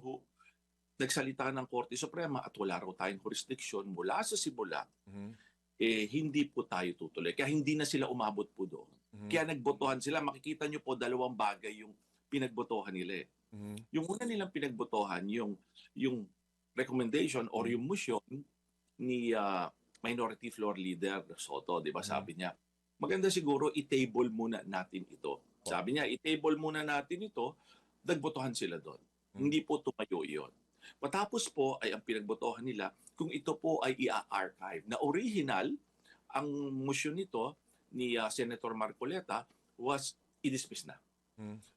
nagsalita ng Korte Suprema at wala raw tayong jurisdiction mula sa simula, hindi po tayo tutuloy. Kaya hindi na sila umabot po doon. Kaya nagbotohan sila. Makikita nyo po 2 bagay yung pinagbotohan nila. Yung una nilang pinagbotohan, yung recommendation or yung motion ni Minority Floor Leader Soto, di ba? Sabi niya, maganda siguro i-table muna natin ito. Sabi niya, i-table muna natin ito, nagbotohan sila doon. Hindi po tumayo iyon. Matapos po ay ang pinagbotohan nila kung ito po ay i-archive. Na original, ang motion nito ni Senator Marcoleta was i-dismiss na.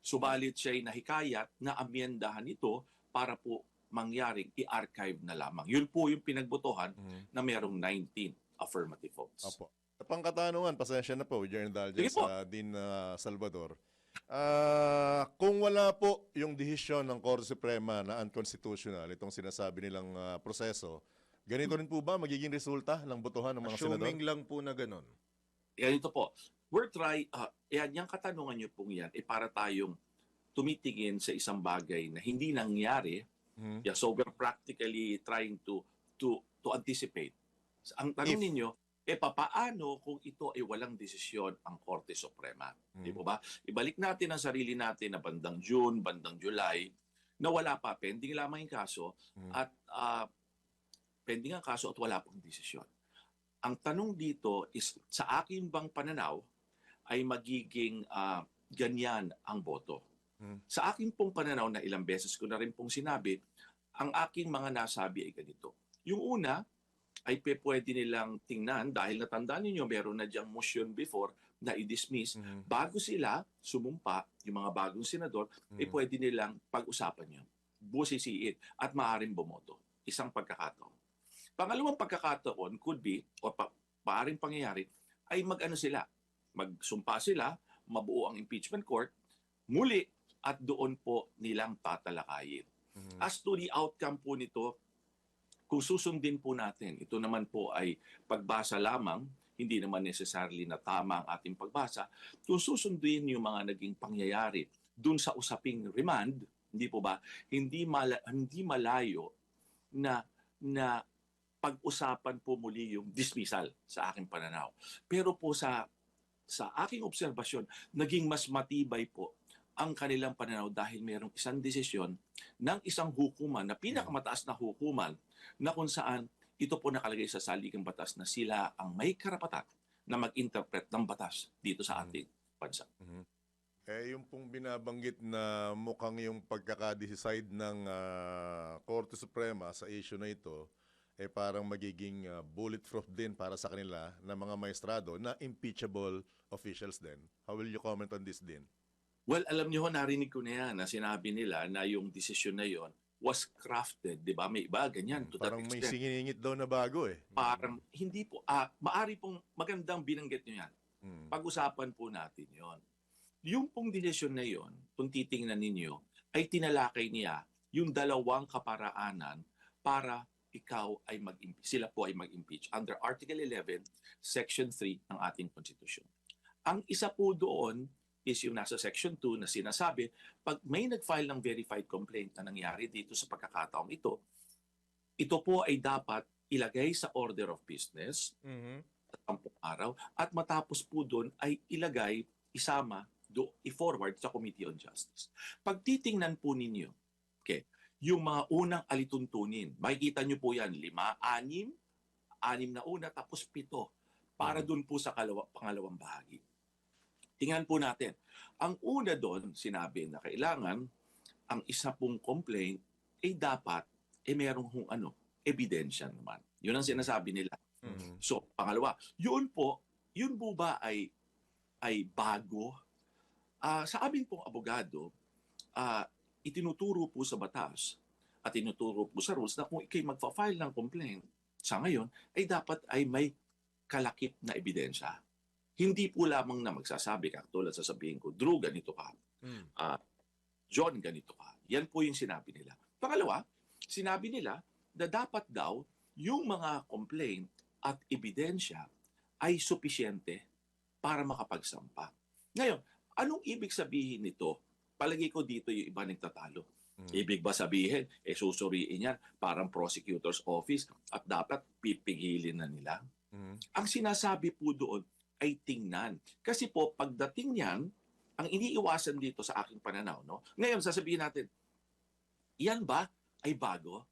Subalit siya ay nahikayat na amyendahan ito para po mangyaring i-archive na lamang. Yun po yung pinagbotohan na merong 19 affirmative votes. Opo. Sa pangkatanungan, pasensya na po, with your indulgence, Dean Salvador. Kung wala po yung desisyon ng Korte Suprema na unconstitutional, itong sinasabi nilang proseso, ganito rin po ba magiging resulta ng botohan ng mga senador? Assuming lang po na ganun. Ganito po, yung katanungan nyo pong yan, para tayong tumitingin sa isang bagay na hindi nangyari. So we're practically trying to anticipate. Ang tanong ninyo, papaano kung ito ay walang desisyon ang Korte Suprema? Di ba? Ibalik natin ang sarili natin na bandang June, bandang July, na wala pa, pending lamang yung kaso, at pending ang kaso at wala pang desisyon. Ang tanong dito is, sa aking bang pananaw, ay magiging ganyan ang boto. Sa aking pong pananaw na ilang beses ko na rin pong sinabi, ang aking mga nasabi ay ganito. Yung una, ay pwede nilang tingnan dahil natandaan ninyo meron na diyang motion before na i-dismiss. Bago sila sumumpa, yung mga bagong senador, pwede nilang pag-usapan yun. Busisiin at maaaring bumoto. Isang pagkakataon. Pangalawang pagkakataon could be, o maaaring pangyayari, ay magsumpa sila, mabuo ang impeachment court, muli at doon po nilang tatalakayin. As to the outcome po nito, kung susundin po natin, ito naman po ay pagbasa lamang, hindi naman necessarily na tama ang ating pagbasa. Kung susundin yung mga naging pangyayari dun sa usaping remand, hindi po ba, hindi malayo na pag-usapan po muli yung dismissal sa aking pananaw. Pero po sa aking obserbasyon, naging mas matibay po ang kanilang pananaw dahil mayroong isang desisyon ng isang hukuman na pinakamataas na hukuman na kung saan ito po nakalagay sa saligang batas na sila ang may karapatan na mag-interpret ng batas dito sa ating bansa. Yung pong binabanggit na mukhang yung pagkaka-decide ng Korte Suprema sa issue na ito, parang magiging bulletproof din para sa kanila na mga maestrado na impeachable officials din. How will you comment on this, Din? Well, alam niyo, narinig ko na yan na sinabi nila na yung desisyon na yon was crafted, di ba? May iba, ganyan. Parang may singingit daw na bago Parang hindi po, maari pong magandang binanggit niyo yan. Pag-usapan po natin yon. Yung pong desisyon na yon, kung titingnan ninyo, ay tinalakay niya yung dalawang kaparaanan para sila po ay mag-impeach under Article 11, Section 3 ng ating Constitution. Ang isa po doon is yung nasa Section 2 na sinasabi, pag may nag-file ng verified complaint na nangyari dito sa pagkakataong ito po ay dapat ilagay sa order of business at 10 araw at matapos po doon ay i-forward sa Committee on Justice. Pag titingnan po ninyo, yung mga unang alituntunin, makikita nyo po yan, 5, 6 na una, tapos 7 para doon po sa pangalawang bahagi. Tingnan po natin. Ang una doon, sinabi na kailangan ang isa pong complaint dapat merong ebidensya naman. Yun ang sinasabi nila. So, pangalawa, yun po ba ay bago? Sa amin pong abogado, itinuturo po sa batas at tinuturo po sa rules na kung ikay magfa-file ng complaint sa ngayon, ay dapat ay may kalakip na ebidensya. Hindi po lamang na magsasabi ka, tulad sasabihin ko, Drew, ganito ka. John, ganito ka. Yan po yung sinabi nila. Pangalawa, sinabi nila na dapat daw yung mga complaint at ebidensya ay supisyente para makapagsampa. Ngayon, anong ibig sabihin nito? Palagi ko dito yung iba nagtatalo. Ibig ba sabihin, susuriin yan parang prosecutor's office at dapat pipigilin na nila? Ang sinasabi po doon ay tingnan. Kasi po, pagdating niyan, ang iniiwasan dito sa aking pananaw, no? Ngayon, sasabihin natin, yan ba ay bago?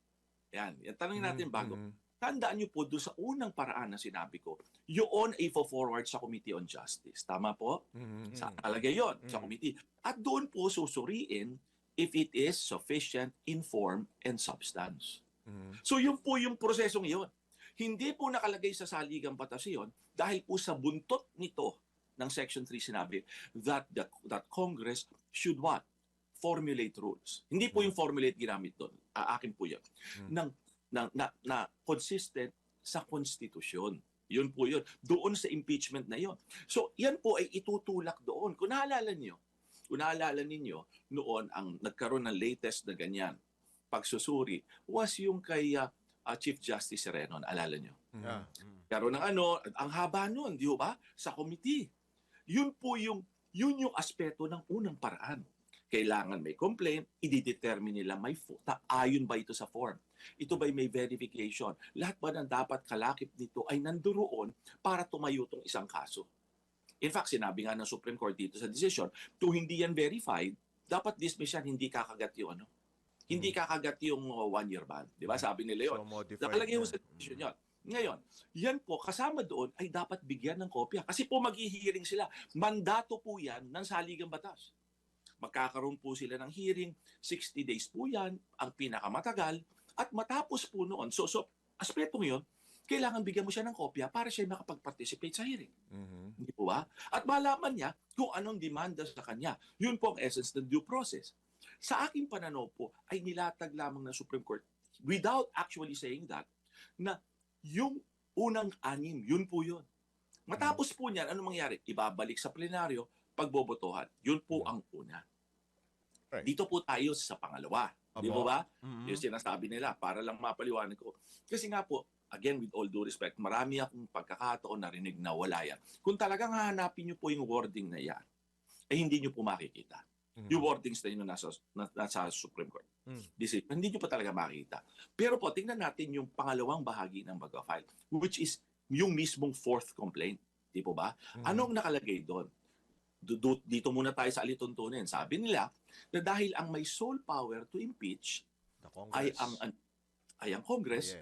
Yan tanongin natin bago. Tandaan niyo po doon sa unang paraan na sinabi ko, yun ay forward sa Committee on Justice. Tama po? Sa alagay yun, sa committee. At doon po susuriin if it is sufficient in form and substance. So yun po yung prosesong yun. Hindi po nakalagay sa saligang batas yun dahil po sa buntot nito ng Section 3 sinabi that Congress should what? Formulate rules. Hindi po yung formulate ginamit doon. Akin po yun. Na consistent sa konstitusyon. Yun po yun. Doon sa impeachment na yun. So yan po ay itutulak doon. Kung naalala ninyo, noon ang nagkaroon ng latest na ganyan, pagsusuri, was yung kay Chief Justice Sereno. Alala nyo? Karoon ng ang haba nun, di ba? Sa committee. Yun yung aspeto ng unang paraan. Kailangan may complaint, i-determine nila ayon ba ito sa form. Ito ba'y may verification? Lahat ba ng dapat kalakip nito ay nanduroon para tumayo itong isang kaso? In fact, sinabi nga ng Supreme Court dito sa decision, kung hindi yan verified, dapat dismiss yan, hindi kakagat yung hindi kakagat yung 1-year ban. Di ba? Sabi nila yun. Nakalagay mo sa decision yun. Ngayon, yan po, kasama doon ay dapat bigyan ng kopya. Kasi po mag-hearing sila. Mandato po yan ng saligang batas. Magkakaroon po sila ng hearing, 60 days po yan, ang pinakamatagal, at matapos po noon, so aspeto ngayon, kailangan bigyan mo siya ng kopya para siya makapag-participate sa hearing. Hindi po ba? At malaman niya kung anong demanda sa kanya. Yun po ang essence ng due process. Sa aking pananaw po, ay nilatag lamang ng Supreme Court, without actually saying that, na yung unang 6, yun po yun. Matapos po niyan, anong mangyari? Ibabalik sa plenaryo, pagbobotohan. Yun po ang una. Dito po tayo sa pangalawa. Di ba ba? Yung sinasabi nila, para lang mapaliwanag ko. Kasi nga po, again, with all due respect, marami akong pagkakataon narinig na wala yan. Kung talagang hahanapin niyo po yung wording na yan, ay hindi niyo po makikita. Yung wordings na yun nasa Supreme Court. Hindi niyo pa talaga makikita. Pero po, tingnan natin yung pangalawang bahagi ng baga file, which is yung mismong 4th complaint. Di po ba? Anong nakalagay doon? Dito muna tayo sa alituntunin. Sabi nila na dahil ang may sole power to impeach ay ang Congress,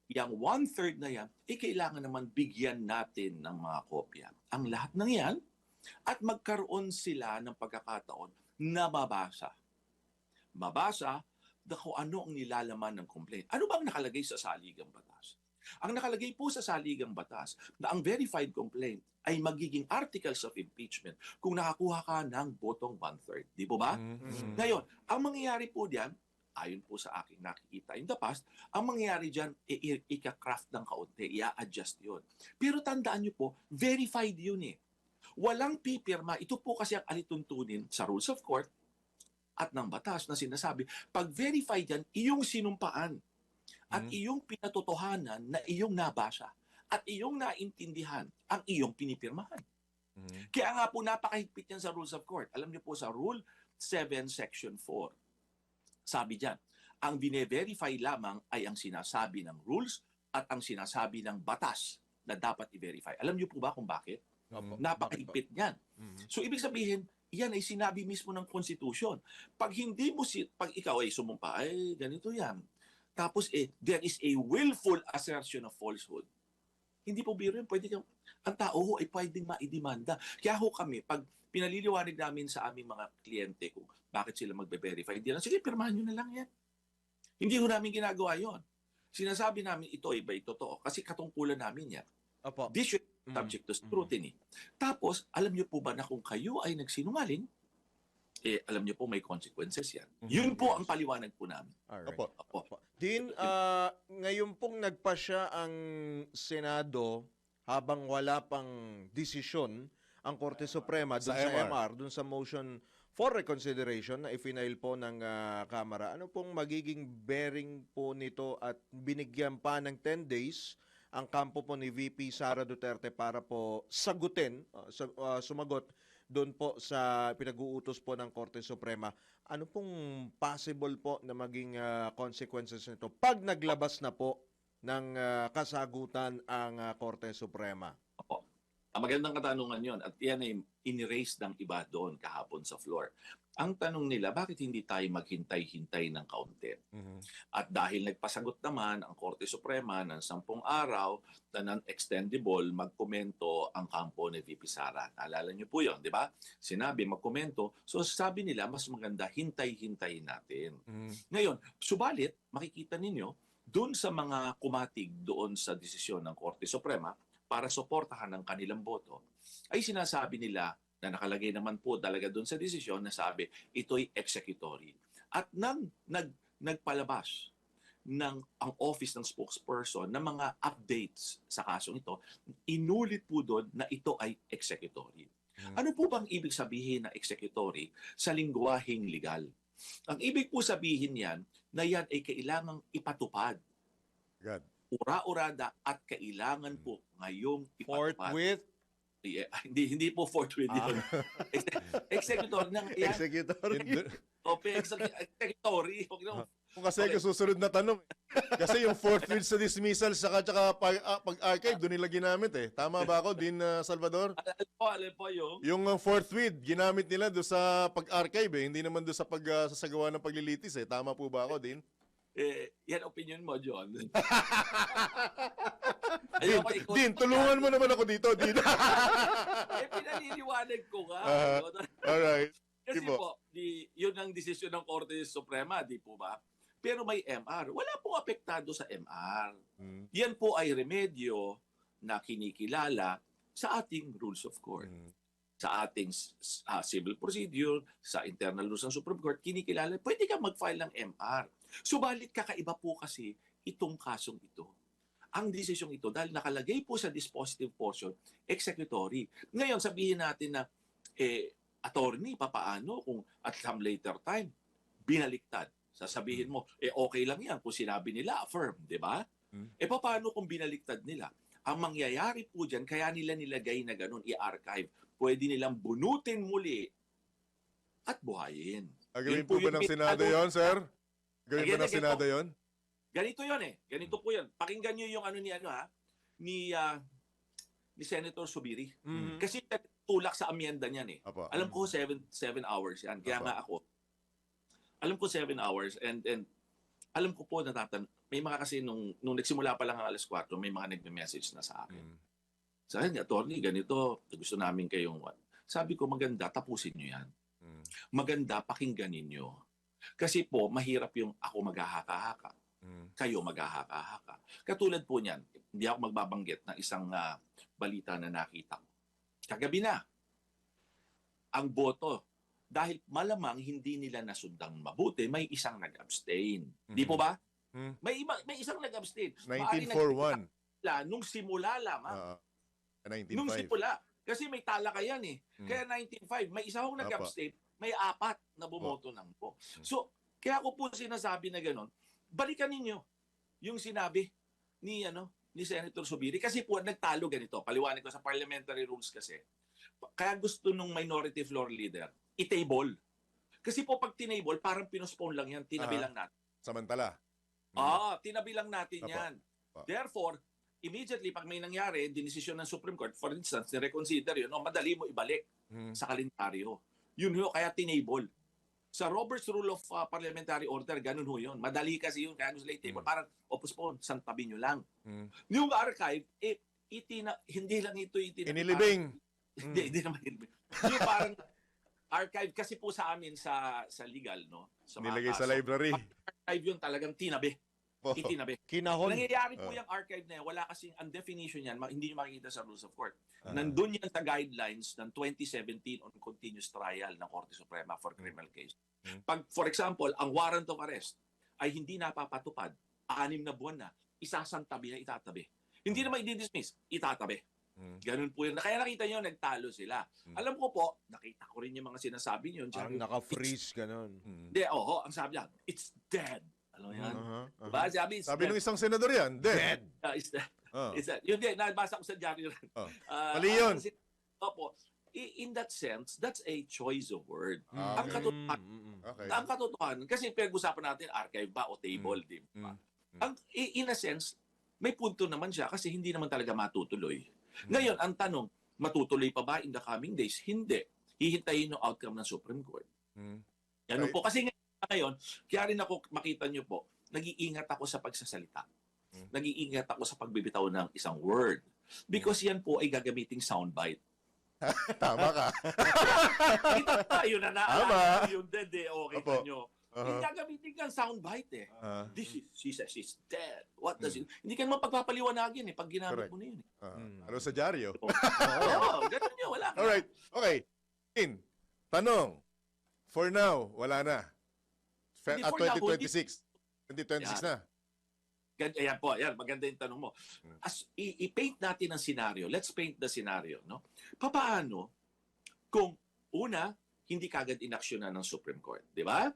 yung 1/3 na yan, kailangan naman bigyan natin ng mga kopya. Ang lahat ng yan, at magkaroon sila ng pagkakataon na mabasa na kung ano ang nilalaman ng complaint. Ano bang nakalagay sa saligang batas? Ang nakalagay po sa saligang batas na ang verified complaint ay magiging articles of impeachment kung nakakuha ka ng botong 1/3. Di po ba? Ngayon, ang mangyayari po diyan, ayon po sa aking nakikita in the past, ang mangyayari diyan, ika-craft ng kaunti, i-adjust yun. Pero tandaan nyo po, verified yun eh. Walang pipirma. Ito po kasi ang alituntunin sa rules of court at ng batas na sinasabi, pag verified yan, iyong sinumpaan at iyong pinatotohanan na iyong nabasa at iyong naintindihan ang iyong pinipirmahan. Kaya nga po napakahigpit yan sa rules of court. Alam niyo po sa Rule 7 Section 4, sabi diyan, ang bine-verify lamang ay ang sinasabi ng rules at ang sinasabi ng batas na dapat i-verify. Alam niyo po ba kung bakit? Napakahigpit niyan. So ibig sabihin, yan ay sinabi mismo ng Constitution. Pag ikaw ay sumumpa, ay ganito yan. Tapos there is a willful assertion of falsehood. Hindi po biro yun. Ang tao ho ay pwedeng maidemanda. Kaya ho kami, pag pinaliliwanag namin sa aming mga kliyente kung bakit sila magbe-verify, hindi lang, sige, pirmahan nyo na lang yan. Hindi ho namin ginagawa yon. Sinasabi namin ito ay ba totoo? Kasi katungkulan namin yan. This should be subject to scrutiny. Tapos, alam nyo po ba na kung kayo ay nagsinungaling, alam niyo po may consequences yan. Yun po ang paliwanag po namin. Din, ngayon pong nagpasya ang Senado habang wala pang desisyon ang Korte Suprema dun Sa sa MR. MR, dun sa motion for reconsideration na ifinail po ng Kamara. Ano pong magiging bearing po nito at binigyan pa ng 10 days ang kampo po ni VP Sara Duterte para po sagutin, sumagot doon po sa pinag-uutos po ng Korte Suprema. Ano pong possible po na maging consequences nito pag naglabas na po ng kasagutan ang Korte Suprema? Opo. Magandang katanungan yon at yan ay in-raise ng iba doon kahapon sa floor. Ang tanong nila, bakit hindi tayo maghintay-hintay ng kaunti? At dahil nagpasagot naman ang Korte Suprema ng 10 araw na non-extendable, magkomento ang kampo ni VP Sara. Naalala niyo po yon, di ba? Sinabi magkomento. So sabi nila, mas maganda hintay-hintayin natin. Ngayon, subalit, makikita ninyo, doon sa mga kumatig doon sa desisyon ng Korte Suprema, para suportahan ang kanilang boto, ay sinasabi nila na nakalagay naman po talaga doon sa desisyon na sabi ito'y executory. At nagpalabas ng ang office ng spokesperson ng mga updates sa kasong ito, inulit po doon na ito ay executory. Ano po bang ibig sabihin na executory sa lingwaheng legal? Ang ibig po sabihin yan na yan ay kailangang ipatupad. God. Ura-urada at kailangan po ngayong ipatupad. Forthwith? Yeah, hindi po forthwith yun. Executor ng yan. Executory. Executory. Kung kasi yung susunod na tanong. Kasi yung forthwith sa dismissal saka pag-archive, doon nila ginamit eh. Tama ba ako, Din Salvador? Alin po yung? Yung forthwith, ginamit nila doon sa pag-archive eh. Hindi naman doon sa sasagawa ng paglilitis eh. Tama po ba ako, Din? Yan opinion mo, John. Din, tulungan mo naman ako dito, Din. Pinaliliwanag ko nga. Alright. Kasi po, yun ang desisyon ng Korte Suprema, di po ba? Pero may MR. Wala pong apektado sa MR. Yan po ay remedyo na kinikilala sa ating rules of court. Sa ating civil procedure, sa internal rules ng Supreme Court, kinikilala, pwede kang mag-file ng MR. Subalit kakaiba po kasi itong kasong ito. Ang desisyong ito, dahil nakalagay po sa dispositive portion, executory. Ngayon, sabihin natin na, attorney, papaano kung at some later time, binaliktad. Sasabihin mo, okay lang yan kung sinabi nila, affirm, di ba? Papaano kung binaliktad nila? Ang mangyayari po dyan, kaya nila nilagay na ganun, i-archive. Pwede nilang bunutin muli at buhayin. Agawin po ba ng Senado yon, sir? Gawin ba ng Senado yon? Ganito yon eh. Ganito po yon. Pakinggan nyo yung ni Senator Subiri. Kasi tulak sa amyenda niyan eh. Alam ko 7 hours yan. Kaya nga ako. Alam ko 7 hours and alam ko po may mga kasi nung nagsimula pa lang ang alas 4, may mga nagme-message na sa akin. Sabi, attorney, ganito, gusto namin kayong Sabi ko, maganda, tapusin nyo yan. Maganda, pakinggan ninyo. Kasi po, mahirap yung ako maghahaka-haka. Kayo maghahaka-haka. Katulad po niyan, hindi ako magbabanggit ng isang balita na nakita ko. Kagabi na, ang boto, dahil malamang hindi nila nasundang mabuti, may isang nag-abstain. Di po ba? May isang nag-abstain. 1941. Nung simula lamang. 1995. Nung simula. Kasi may talakayan eh. Kaya 1995, may isa akong nag-abstain, may 4 na bumoto ng po. So, kaya ko po sinasabi na gano'n, balikan ninyo yung sinabi ni Senator Subiri. Kasi po, nagtalo ganito. Paliwanag ko sa parliamentary rules kasi. Kaya gusto nung minority floor leader, i-table. Kasi po pag tinable, parang pinospone lang yan, tinabi lang natin. Samantala. Tinabi lang natin yan. Therefore, immediately pag may nangyari, dinesisyon ng Supreme Court, for instance, ni-reconsider yun, madali mo ibalik sa kalendaryo. Yun ho, kaya tinable. Sa Robert's Rule of Parliamentary Order, ganun ho yun. Madali kasi yun, kaya gusto lang table. Parang postpone, santabi nyo lang. Yung archive, hindi lang ito inilibing. Hindi naman inilibing. Yung parang archive, kasi po sa amin sa legal, no? Sa nilagay sa library. Archive yun talagang tinabi. Itinabi. Kinahon. Nangyayari po yung archive na yan, wala kasing, ang definition yan, hindi nyo makikita sa rules of court. Nandun yan sa guidelines ng 2017 on continuous trial ng Korte Suprema for criminal case. Pag, for example, ang warrant of arrest ay hindi napapatupad, 6 na buwan na, isasantabi na itatabi. Hindi naman i-dismiss, itatabi. Ganun po yun. Kaya nakita nyo, nagtalo sila. Alam ko po, nakita ko rin yung mga sinasabi nyo. Parang naka-freeze, ganun. Hindi, ang sabi niya, it's dead. Ano yan? Diba? Sabi ng isang senador yan, dead. It's dead. It's dead. Yun din, nabasa ko sa diaryo rin. Mali yun. Opo. In that sense, that's a choice of word. Ang katotohanan, kasi pinag-usapan natin, archive ba o table, di ba? In a sense, may punto naman siya kasi hindi naman talaga matutuloy. Ngayon, ang tanong, matutuloy pa ba in the coming days? Hindi. Hihintayin yung outcome ng Supreme Court. Yan po. Kasi ngayon, kaya rin ako, makita nyo po, nag-iingat ako sa pagsasalita. Nag-iingat ako sa pagbibitaw ng isang word. Because yan po ay gagamiting soundbite. Tama ka. Kita tayo na naalala yung dead eh. Okay Opo. nyo. Hindi gagamitin kang soundbite eh. She says she's dead. What does it? Hindi ka naman pagpapaliwanagin eh pag ginamit mo na yun eh. Ano sa dyaryo? Ganun yun. Wala ka. Alright. Okay. Tanong. For now, wala na. Hindi, At for now, 2026. 2026 na. Ayan po, ayan, maganda yung tanong mo. As i-paint natin ang scenario. Let's paint the scenario, no? Papaano kung una, hindi kagad inaksyonan ng Supreme Court, di ba?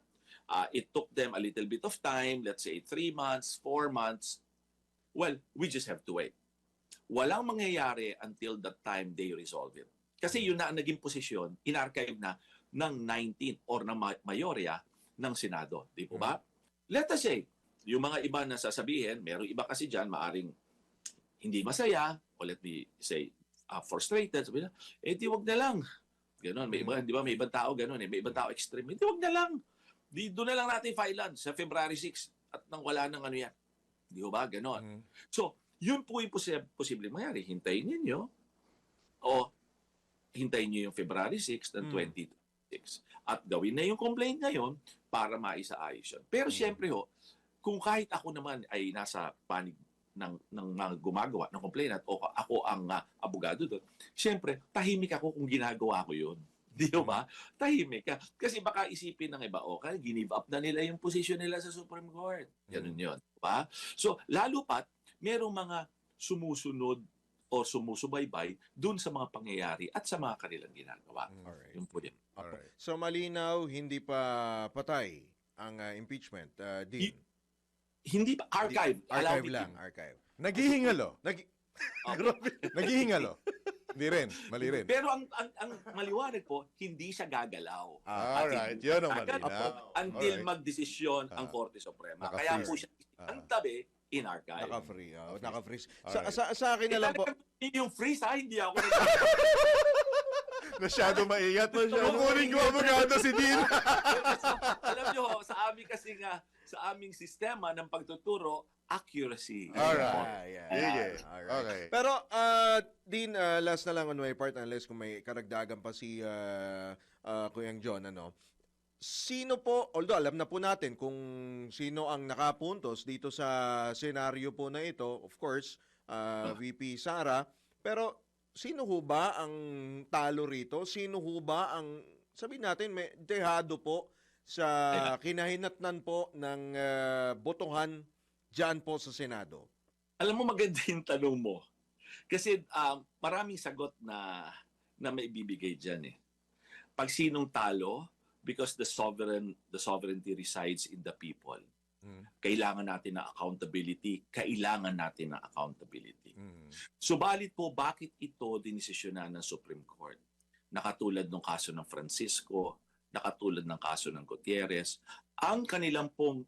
It took them a little bit of time, let's say 3 months, 4 months. Well, we just have to wait. Walang mangyayari until the time they resolve it. Kasi yun na ang naging posisyon, in-archive na ng 19 or ng mayorya ng Senado. Di po ba? Let us say, yung mga iba na sasabihin, merong iba kasi dyan, maaring hindi masaya, o let me say, frustrated, sabi na, di wag na lang. Ganon, may iba, di ba, may ibang tao ganon eh, may ibang tao extreme. Di wag na lang. Doon na lang natin filean sa February 6 at nang wala ng ano yan. Di ba? Ganon. So, yun po yung posible mangyari. Hintayin ninyo o hintayin nyo yung February 6 ng 2026 at gawin na yung complaint ngayon para maisaayos yun. Pero siyempre kung kahit ako naman ay nasa panig ng mga gumagawa ng complainant o ako ang abogado doon, siyempre, tahimik ako kung ginagawa ko yun. Di ba? Tahimik ka. Kasi baka isipin ng iba, okay, give up na nila yung posisyon nila sa Supreme Court. Ganun yun. Diba? So, lalo pat, merong mga sumusunod o sumusubaybay dun sa mga pangyayari at sa mga kanilang ginagawa. Yun po din. So, malinaw, hindi pa patay ang impeachment, Dean? Hindi pa. Archive. Archive lang. Archive. Naghihingalo. Naghihingalo. Hindi rin. Mali rin. Pero ang maliwanag po, hindi siya gagalaw. Alright. Yun ang malinaw. Until magdesisyon ang Korte Suprema. Kaya po siya ang tabi in archive. Naka-freeze. Sa akin na lang po. Yung freeze hindi ako. Masyado maingat. Kukunin ko abogado si Dean. Alam nyo, sa amin kasi nga, sa aming sistema ng pagtuturo, accuracy. Alright. Okay. Pero, Dean, last na lang on my part, unless kung may karagdagan pa si Kuyang John, sino po, although alam na po natin kung sino ang nakapuntos dito sa senaryo po na ito, of course, VP Sara, pero sino ho ba ang talo rito? Sino ho ba ang, sabihin natin, may dehado po sa kinahinatnan po ng botohan dyan po sa Senado? Alam mo, maganda yung tanong mo. Kasi maraming sagot na may bibigay dyan eh. Pag sinong talo, because the sovereignty resides in the people. Kailangan natin ng accountability. Kailangan natin ng accountability. Subalit po, bakit ito dinisisyonan ng Supreme Court? Nakatulad ng kaso ng Francisco, nakatulad ng kaso ng Gutierrez, ang kanilang pong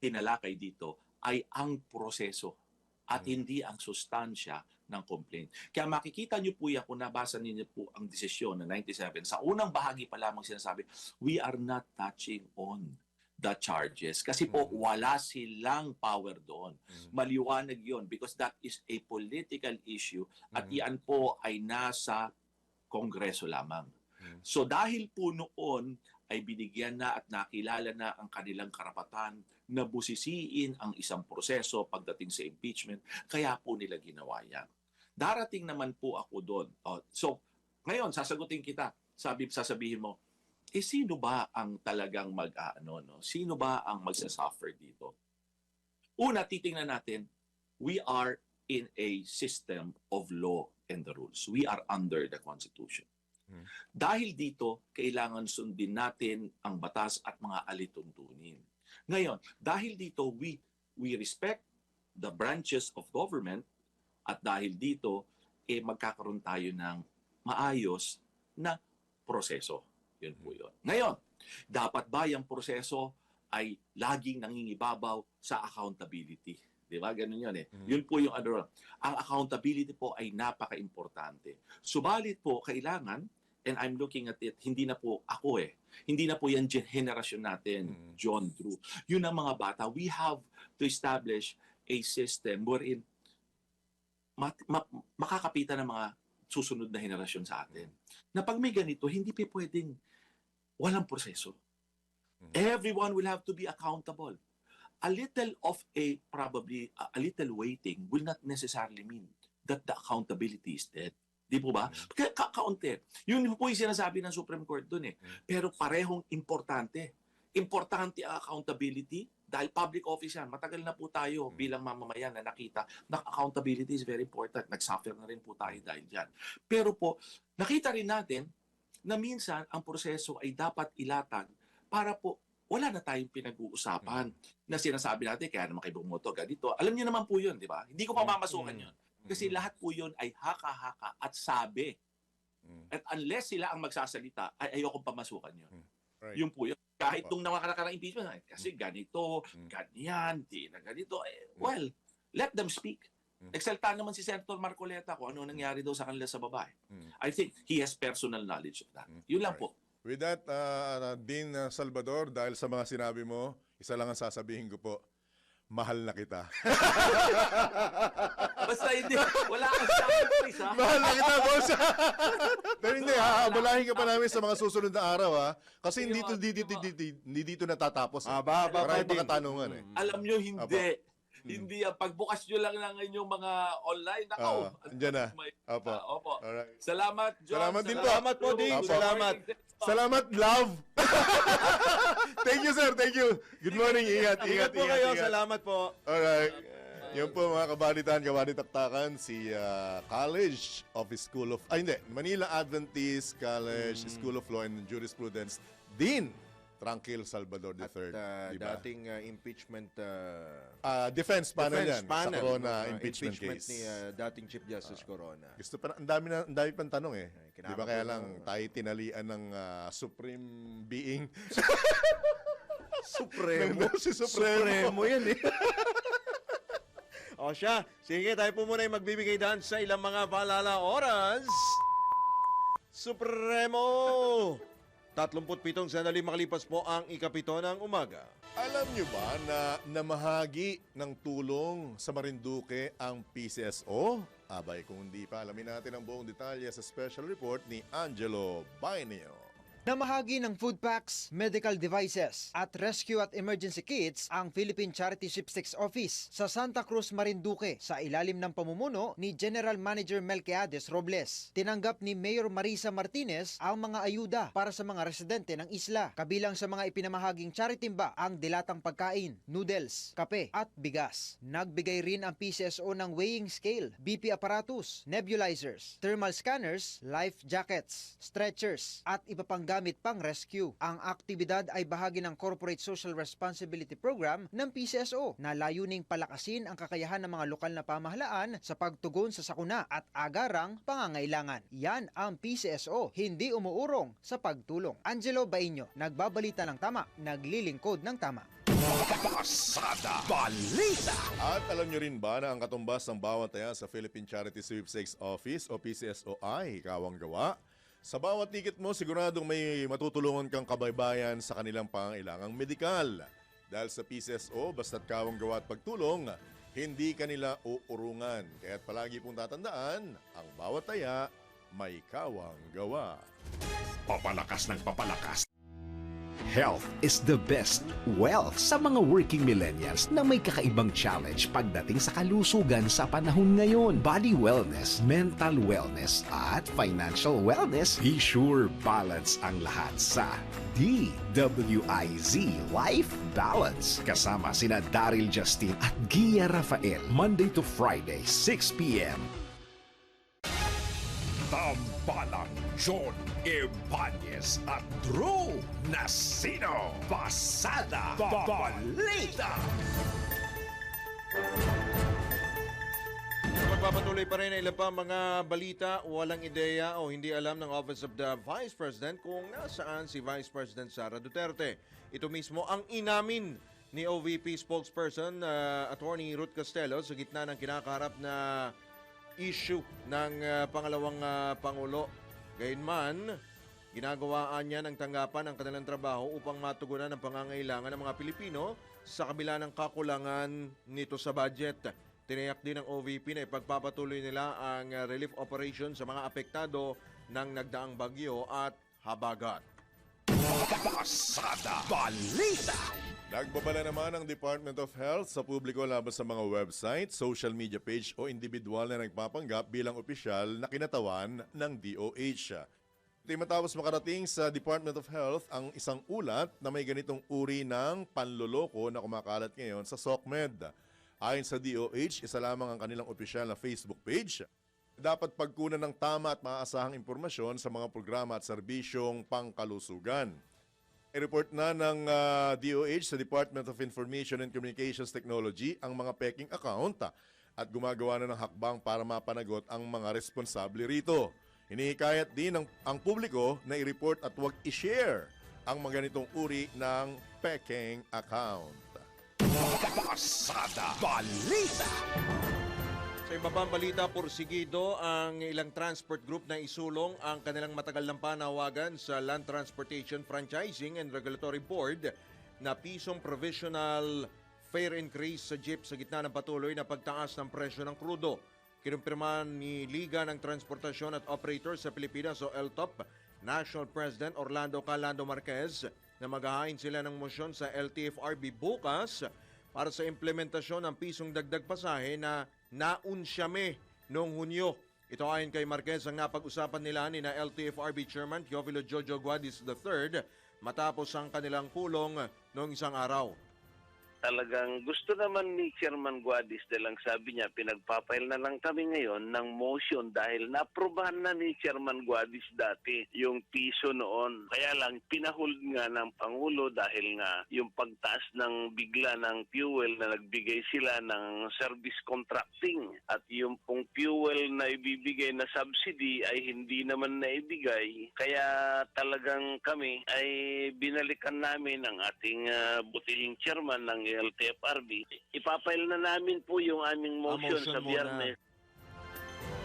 tinalakay dito ay ang proseso at hindi ang sustansya ng complaint. Kaya makikita niyo po yan kung nabasa niyo po ang desisyon ng 97. Sa unang bahagi pa lamang sinasabi, we are not touching on the charges. Kasi po wala silang power doon. Maliwanag yon because that is a political issue at yan po ay nasa Kongreso lamang. So dahil po noon ay binigyan na at nakilala na ang kanilang karapatan na busisiin ang isang proseso pagdating sa impeachment, kaya po nila ginawa yan. Darating naman po ako doon. So, ngayon, sasagutin kita. Sasabihin mo, sino ba ang talagang Sino ba ang magsasuffer dito? Una, titingnan natin, we are in a system of law and the rules. We are under the Constitution. Dahil dito, kailangan sundin natin ang batas at mga alituntunin. Ngayon, dahil dito, we respect the branches of government at dahil dito, magkakaroon tayo ng maayos na proseso. Yun po yun. Ngayon, dapat ba yung proseso ay laging nangingibabaw sa accountability? Di ba? Ganun yun eh. Yun po yung ano. Ang accountability po ay napaka-importante. Subalit po, kailangan, and I'm looking at it, hindi na po ako hindi na po yan generasyon natin, John Drew. Yun ang mga bata. We have to establish a system wherein makakapitan ng mga susunod na henerasyon sa atin. Na pag may ganito, hindi pa pwedeng walang proseso. Everyone will have to be accountable. A little of probably a little waiting will not necessarily mean that the accountability is dead. Di po ba? Kaunti. Yun po yung sinasabi ng Supreme Court dun eh. Pero parehong importante. Importante ang accountability dahil public office yan. Matagal na po tayo bilang mamamayan na nakita na accountability is very important. Nag-suffer na rin po tayo dahil dyan. Pero po, nakita rin natin na minsan ang proseso ay dapat ilatag para po wala na tayong pinag-uusapan na sinasabi natin, kaya naman kayo bumoto ganito. Alam niyo naman po yun, di ba? Hindi ko pamamasukan yun. Kasi lahat po yun ay haka-haka at sabi. At unless sila ang magsasalita, ay ayokong pamasukan yun. Yun po yun. Kahit nung nakakarang impeachment, kasi ganito, ganyan, di na ganito. Well, let them speak. Nagsalita naman si Senator Marcoleta kung ano nangyari daw sa kanila sa babae. I think he has personal knowledge of that. Yun lang po. With that, Dean Salvador, dahil sa mga sinabi mo, isa lang ang sasabihin ko po, mahal na kita. Basta hindi, wala kang sacrifice, ha? Mahal na kita, boss. Pero hindi, haabalahin ka pa namin sa mga susunod na araw, ha? Kasi hindi dito natatapos. Maraming mga katanungan, eh. Alam nyo, hindi. Hindi yan. Pagbukas nyo lang ng inyong mga online, nako. Andyan na. Opo. Opo. Alright. Salamat, John. Salamat din po. Salamat po, Dean. Opo. Salamat. Salamat, love. Thank you, sir. Thank you. Good morning. Ingat. Ingat po kayo. Salamat po. Alright. Yan po mga kabalitan, kabalitaktakan, si College of School of, Manila Adventist College School of Law and Jurisprudence, Dean Tranquil Salvador III. Diba? Dating impeachment defense panel yan panel, sa Corona impeachment case. Ni dating Chief Justice Corona. Gusto pa, ang dami pang tanong eh. Di ba kaya lang tayo tinalian ng supreme being? Supremo. Si Supremo yan eh. O siya, sige tayo po muna yung magbibigay daan sa ilang mga paalala oras. Supremo! 37 sandali makalipas po ang ikapito ng umaga. Alam nyo ba na namahagi ng tulong sa Marinduque ang PCSO? Abay, kung hindi pa, alamin natin ang buong detalye sa special report ni Angelo Bainio. Namahagi ng food packs, medical devices at rescue at emergency kits ang Philippine Charity Sweepstakes Office sa Santa Cruz, Marinduque sa ilalim ng pamumuno ni General Manager Melquiades Robles. Tinanggap ni Mayor Marisa Martinez ang mga ayuda para sa mga residente ng isla. Kabilang sa mga ipinamahaging charity timba ang dilatang pagkain, noodles, kape at bigas. Nagbigay rin ang PCSO ng weighing scale, BP apparatus, nebulizers, thermal scanners, life jackets, stretchers at iba pang gamit pang rescue. Ang aktibidad ay bahagi ng Corporate Social Responsibility Program ng PCSO na layuning palakasin ang kakayahan ng mga lokal na pamahalaan sa pagtugon sa sakuna at agarang pangangailangan. Yan ang PCSO, hindi umuurong sa pagtulong. Angelo Bainio, nagbabalita ng tama, naglilingkod ng tama. Pasada Balita. At alam nyo rin ba na ang katumbas ng bawat taya sa Philippine Charity Sweepstakes Office o PCSO ay kawang gawa? Sa bawat ticket mo, siguradong may matutulungan kang kabaybayan sa kanilang pangailangang medikal. Dahil sa PCSO, basta't kawang gawa at pagtulong, hindi kanila uurungan. Kaya't palagi pong tatandaan, ang bawat taya may kawang gawa. Papalakas ng papalakas. Health is the best wealth sa mga working millennials na may kakaibang challenge pagdating sa kalusugan sa panahon ngayon. Body wellness, mental wellness, at financial wellness. Be sure balance ang lahat sa DWIZ Life Balance. Kasama sina Daryl Justin at Gia Rafael. Monday to Friday, 6 p.m. Tambalang John Ibanez at Drew Nasino. Pasada Balita. Magpapatuloy pa rin ang ilan pa mga balita, walang ideya o hindi alam ng Office of the Vice President kung nasaan si Vice President Sara Duterte. Ito mismo ang inamin ni OVP spokesperson Attorney Ruth Castello sa gitna ng kinakaharap na issue ng pangalawang Pangulo. Gayunman, ginagawaan niya ng tanggapan ang kanilang trabaho upang matugunan ang pangangailangan ng mga Pilipino sa kabila ng kakulangan nito sa budget. Tiniyak din ng OVP na ipagpapatuloy nila ang relief operation sa mga apektado ng nagdaang bagyo at habagat. Pasada Balita. Nagbabala naman ang Department of Health sa publiko laban sa mga website, social media page o individual na nagpapanggap bilang opisyal na kinatawan ng DOH. Ito'y matapos makarating sa Department of Health ang isang ulat na may ganitong uri ng panloloko na kumakalat ngayon sa SOCMED. Ayon sa DOH, isa lamang ang kanilang opisyal na Facebook page. Dapat pagkunan ng tama at maaasahang impormasyon sa mga programa at serbisyong pangkalusugan. I-report na ng DOH sa Department of Information and Communications Technology ang mga peking account at gumagawa na ng hakbang para mapanagot ang mga responsable rito. Hinihikayat din ang publiko na i-report at huwag i-share ang mga ganitong uri ng peking account. Pasada Balita. Sa iba pang balita, porsigido ang ilang transport group na isulong ang kanilang matagal ng panawagan sa Land Transportation Franchising and Regulatory Board na pisong provisional fare increase sa jeep sa gitna ng patuloy na pagtaas ng presyo ng krudo. Kinumpirma ni Liga ng Transportasyon at Operators sa Pilipinas o LTOP, National President Orlando Calando Marquez, na maghahain sila ng motion sa LTFRB bukas para sa implementasyon ng pisong dagdag pasahe na naunsyame noong Hunyo. Ito ayon kay Marquez ang napag-usapan nila ni na LTFRB Chairman Teofilo Jojo Guadis III matapos ang kanilang pulong noong isang araw. Talagang gusto naman ni Chairman Guadis lang sabi niya, pinagpapail na lang kami ngayon ng motion dahil naaprubahan na ni Chairman Guadis dati yung piso noon. Kaya lang pinahold nga ng Pangulo dahil nga yung pagtaas ng bigla ng fuel na nagbigay sila ng service contracting at yung pong fuel na ibibigay na subsidy ay hindi naman naibigay. Kaya talagang kami ay binalikan namin ang ating butihing chairman ng LTFRB. Ipapail na namin po yung aming motion sa Biyernes.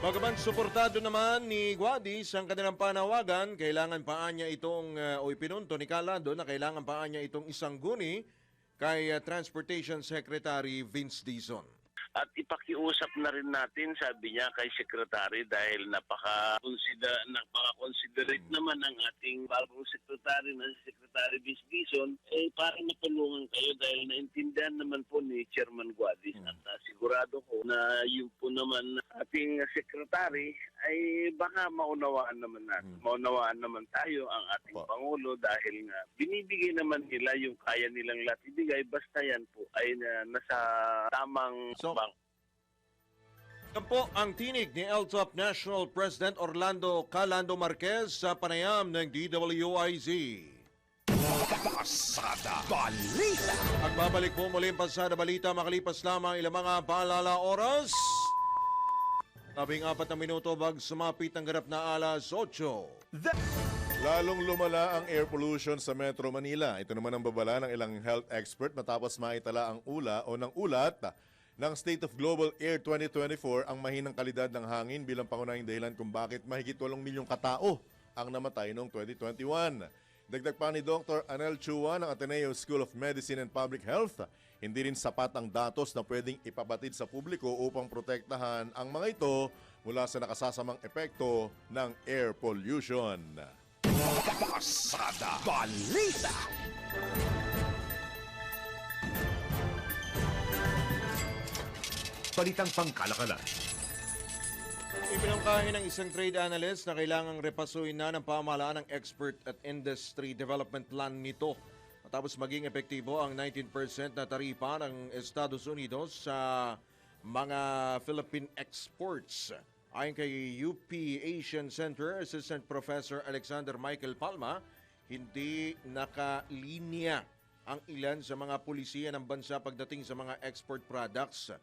Bagaman suportado naman ni Guadis ang kanilang panawagan, kailangan pa niya itong, o ipinunto ni Calando na kailangan pa niya itong isang guni kay Transportation Secretary Vince Dizon. At ipakiusap na rin natin, sabi niya, kay Secretary dahil napaka-considerate naman ang ating bagong Secretary na si Secretary Vince Dizon, para matulungan kayo dahil naintindihan naman po ni Chairman Guadis at sigurado ko na yun po naman ating Secretary ay baka maunawaan naman natin. Maunawaan naman tayo ang ating Pangulo dahil nga binibigay naman nila yung kaya nilang lahat ibigay basta yan po ay nasa tamang bank. Yan po ang tinig ni LTOP National President Orlando Calando Marquez sa panayam ng DWIZ. Pasada Balita. At babalik po muli ang Pasada Balita makalipas lamang ilang mga paalala oras. 14 na minuto bag sumapit ang ganap na alas 8. Lalong lumala ang air pollution sa Metro Manila. Ito naman ang babala ng ilang health expert matapos maitala ang ulat ng State of Global Air 2024 ang mahinang kalidad ng hangin bilang pangunahing dahilan kung bakit mahigit 8 milyong katao ang namatay noong 2021. Dagdag pa ni Dr. Anel Chua ng Ateneo School of Medicine and Public Health, hindi rin sapat ang datos na pwedeng ipabatid sa publiko upang protektahan ang mga ito mula sa nakasasamang epekto ng air pollution. Pasada Balita. Balitang pangkalakalan. Ipinangkahin ng isang trade analyst na kailangang repasuin na ng pamahalaan ng Export at Industry Development Plan nito matapos maging epektibo ang 19% na taripa ng Estados Unidos sa mga Philippine exports. Ayon kay UP Asian Center Assistant Professor Alexander Michael Palma, hindi nakalinya ang ilan sa mga pulisiya ng bansa pagdating sa mga export products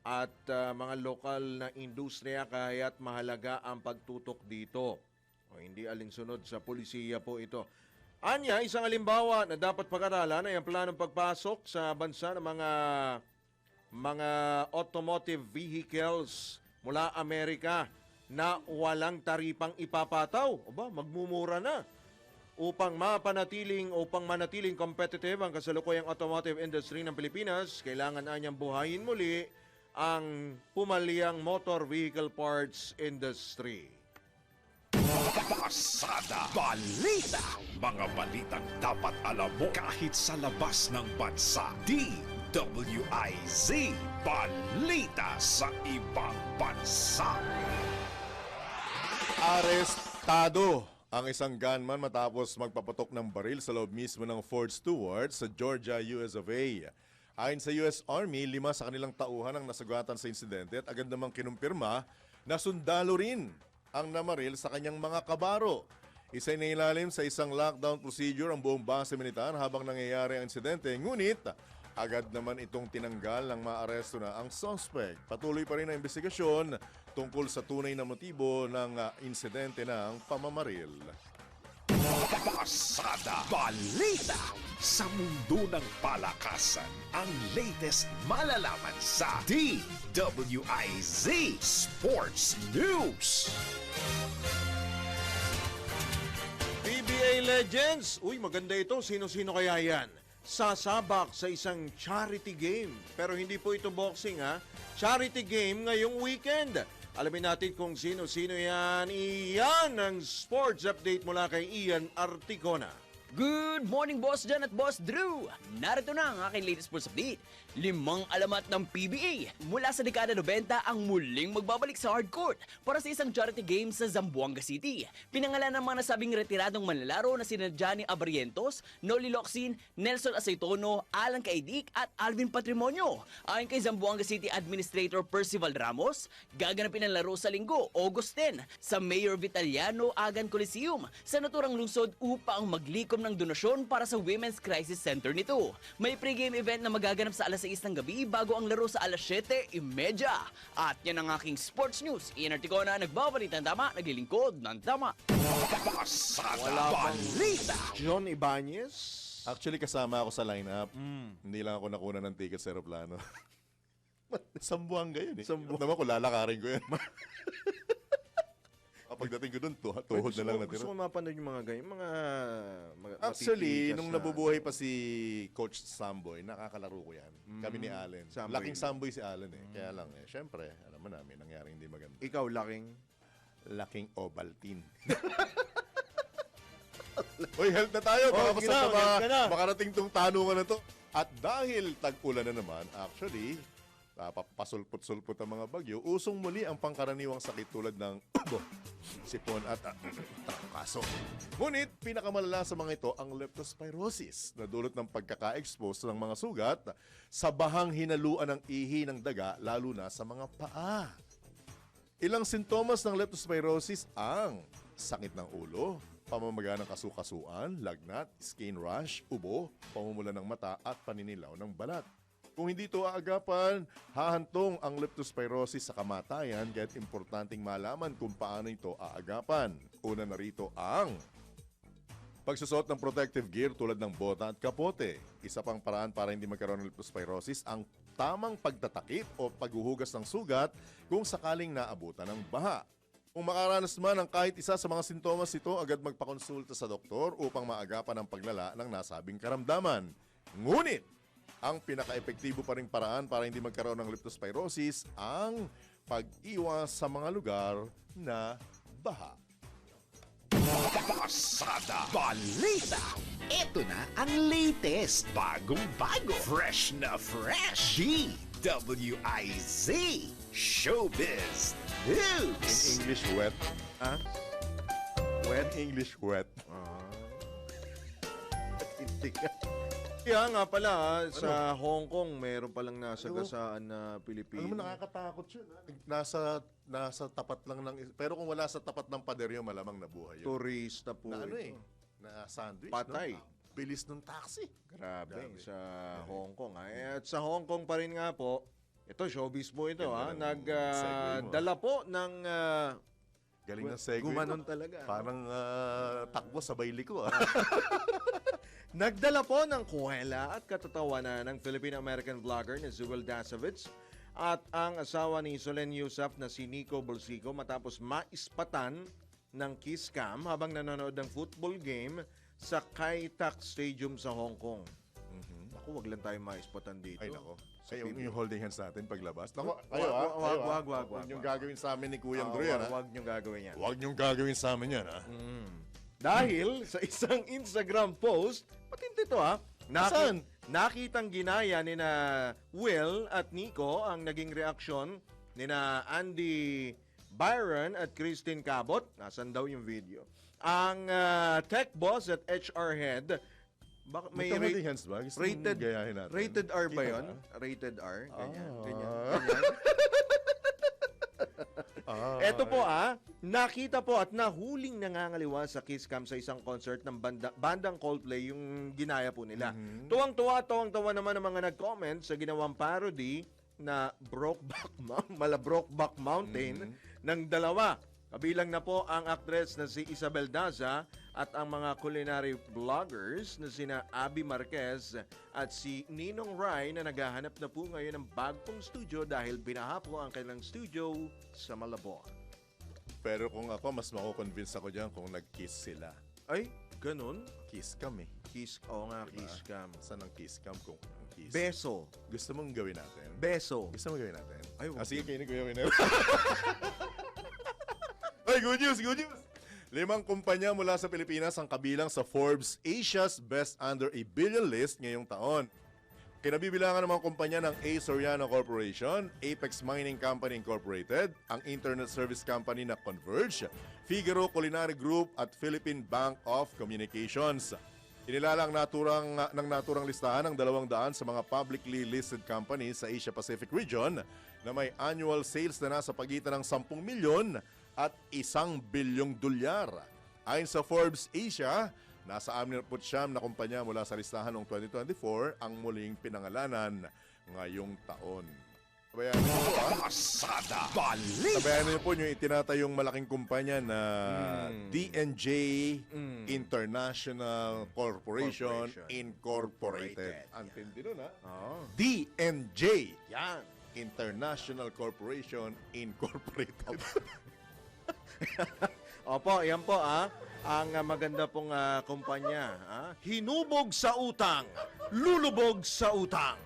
at mga lokal na industriya kaya't mahalaga ang pagtutok dito. O hindi alinsunod sa pulisiya po ito. Anya, isang halimbawa na dapat pag-aralan ay ang planong pagpasok sa bansa ng mga automotive vehicles mula Amerika na walang taripang ipapataw. Aba, magmumura na. Upang manatiling competitive ang kasalukuyang automotive industry ng Pilipinas, kailangan anyang buhayin muli ang pumalyang motor vehicle parts industry. Pasada Balita. Mga balitang dapat alam mo kahit sa labas ng bansa. DWIZ Balita sa ibang bansa. Arestado ang isang gunman matapos magpapatok ng baril sa loob mismo ng Ford Stewart sa Georgia, US of A. Ayon sa US Army, 5 sa kanilang tauhan ang nasugatan sa insidente at agad namang kinumpirma na sundalo rin ang namaril sa kanyang mga kabaro. Isa na ilalim sa isang lockdown procedure ang buong base militar habang nangyayari ang insidente. Ngunit, agad naman itong tinanggal ng maaresto na ang suspect. Patuloy pa rin ang investigasyon tungkol sa tunay na motibo ng insidente ng pamamaril. Pasada Balita. Sa mundo ng palakasan, ang latest malalaman sa DWIZ Sports News. PBA Legends! Uy, maganda ito. Sino-sino kaya yan? Sasabak sa isang charity game. Pero hindi po ito boxing, ha? Charity game ngayong weekend. Alamin natin kung sino-sino yan. Iyan ang sports update mula kay Ian Articona. Good morning, Boss John at Boss Drew! Narito na ang aking latest sports update. 5 alamat ng PBA mula sa dekada 90 ang muling magbabalik sa hardcourt para sa isang charity game sa Zamboanga City. Pinangalan ng mga nasabing retiradong manlalaro na sina Johnny Abarrientos, Noli Locsin, Nelson Aceitono, Alan Caidic at Alvin Patrimonio. Ayon kay Zamboanga City Administrator Percival Ramos, gaganapin ang laro sa linggo, August 10, sa Mayor Vitaliano Agan Coliseum sa naturang lungsod upang maglikom ng donasyon para sa Women's Crisis Center nito. May pre-game event na magaganap sa alas 6 ng gabi bago ang laro sa alas 7:30. At yan ang aking sports news. Ian Articona, nagbabalita ng tama, naglilingkod ng tama. Pasada Balita. John Ibanez? Actually, kasama ako sa lineup. Hindi lang ako nakuna ng ticket sa aeroplano. Sambuanga yun eh. Naman ko, lalakarin ko yan. Pagdating ko doon, tuhod na lang natira. Gusto ko mapanood yung mga ganyan. Actually, nung nabubuhay pa si Coach Samboy, nakakalaro ko yan. Kami ni Allen. Laking Samboy si Allen eh. Kaya lang eh. Siyempre, alam mo namin, nangyari hindi maganda. Ikaw, laking? Laking Ovaltine. Uy, health na tayo. Makarating tong tanungan na to. At dahil tag-ulan na naman, actually, pasulpot-sulpot ang mga bagyo, usong muli ang pangkaraniwang sakit tulad ng ubo, sipon at kaso. Ngunit, pinakamalala sa mga ito ang leptospirosis na dulot ng pagkaka-expose ng mga sugat sa bahang hinaluan ng ihi ng daga, lalo na sa mga paa. Ilang sintomas ng leptospirosis ang sakit ng ulo, pamamaga ng kasukasuan, lagnat, skin rash, ubo, pamumula ng mata at paninilaw ng balat. Kung hindi ito aagapan, hahantong ang leptospirosis sa kamatayan kaya't importanteng malaman kung paano ito aagapan. Una na rito ang pagsusot ng protective gear tulad ng bota at kapote. Isa pang paraan para hindi magkaroon ng leptospirosis ang tamang pagtatakip o paghuhugas ng sugat kung sakaling naabutan ng baha. Kung makaranas man ng kahit isa sa mga sintomas ito, agad magpakonsulta sa doktor upang maagapan ang paglala ng nasabing karamdaman. Ngunit, ang pinaka-epektibo pa ring paraan para hindi magkaroon ng leptospirosis ang pag-iwas sa mga lugar na baha. Pasada Balita. Ito na ang latest, bagong-bago, fresh na fresh. DWIZ Showbiz News. In English, wet. Ha? Wet? English, wet. Hindi ka. Kaya nga pala, sa Hong Kong, meron palang nasagasaan na Pilipino. Alam mo, nakakatakot yun. Nasa tapat lang ng... Pero kung wala sa tapat ng paderyo, malamang nabuhay yun. Turista po Na ano ito. na sandwich. Patay. No? Bilis ng taxi. Grabe, sa Hong Kong. At sa Hong Kong pa rin nga po, ito, showbiz po ito. Nagdala po ng... Galing ng segue. Gumanon talaga. Parang takbo sabay liko. Nagdala po ng kuwela at katatawanan ng Filipino-American vlogger na Zuel Dasovitz at ang asawa ni Solen Yusuf na si Nico Bolsico matapos maispatan ng kiss cam habang nanonood ng football game sa Kai Tak Stadium sa Hong Kong. Ako, wag lang tayo maispatan dito. Ay, nako. Yung holding hands natin paglabas. Nako, wag. Huwag niyong gagawin sa amin ni Kuyang Drew yan, ha? Wag niyong gagawin yan. Huwag niyong gagawin sa amin yan, ha? Dahil sa isang Instagram post, patindi to ha, nakitang ginaya ni na Will at Nico ang naging reaksyon ni na Andy Byron at Christine Cabot. Nasaan daw yung video? Ang tech boss at HR head, may holding hands ba? Gusto rated, gayahin natin. rated R ba Kita yun? ba? Rated R? Ganyan. Eto po nakita po at nahuling nangangaliwa sa kiss cam sa isang concert ng bandang Coldplay yung ginaya po nila. Tuwang-tawa naman ang mga nag-comment sa ginawang parody na Brokeback Mountain ng dalawa. Kabilang na po ang actress na si Isabel Daza at ang mga culinary vloggers na sina Abby Marquez at si Ninong Rai na naghahanap na po ngayon ng bagong studio dahil binaha po ang kanilang studio sa Malabon. Pero kung ako, mas mako-convince ako dyan kung nag-kiss sila. Ay, ganun? Kiss cam eh. Kiss cam. Saan ang kiss cam kung ang kiss? Beso. Gusto mong gawin natin? Beso. Gusto mong gawin natin? Ay, sige, kayo ni Kuya Winner. Ay, good news! 5 kumpanya mula sa Pilipinas ang kabilang sa Forbes Asia's Best Under a Billion list ngayong taon. Kinabibilangan ng mga kumpanya ng A. Soriano Corporation, Apex Mining Company Incorporated, ang internet service company na Converge, Figaro Culinary Group at Philippine Bank of Communications. Inilala ng naturang listahan ng 200 sa mga publicly listed companies sa Asia Pacific region na may annual sales na nasa pagitan ng 10 milyon at 1 bilyong dolyar. Ayon sa Forbes Asia, nasa 69 na kumpanya mula sa listahan noong 2024 ang muling pinangalanan ngayong taon. Sabayan niyo po, Pasada Balita. Sabayan niyo po yung itinatayong malaking kumpanya na DNJ International Corporation Incorporated. Antindi nun, ha? DNJ International Corporation Incorporated. Opo, yan po ang maganda pong kumpanya. Hinubog sa utang, lulubog sa utang.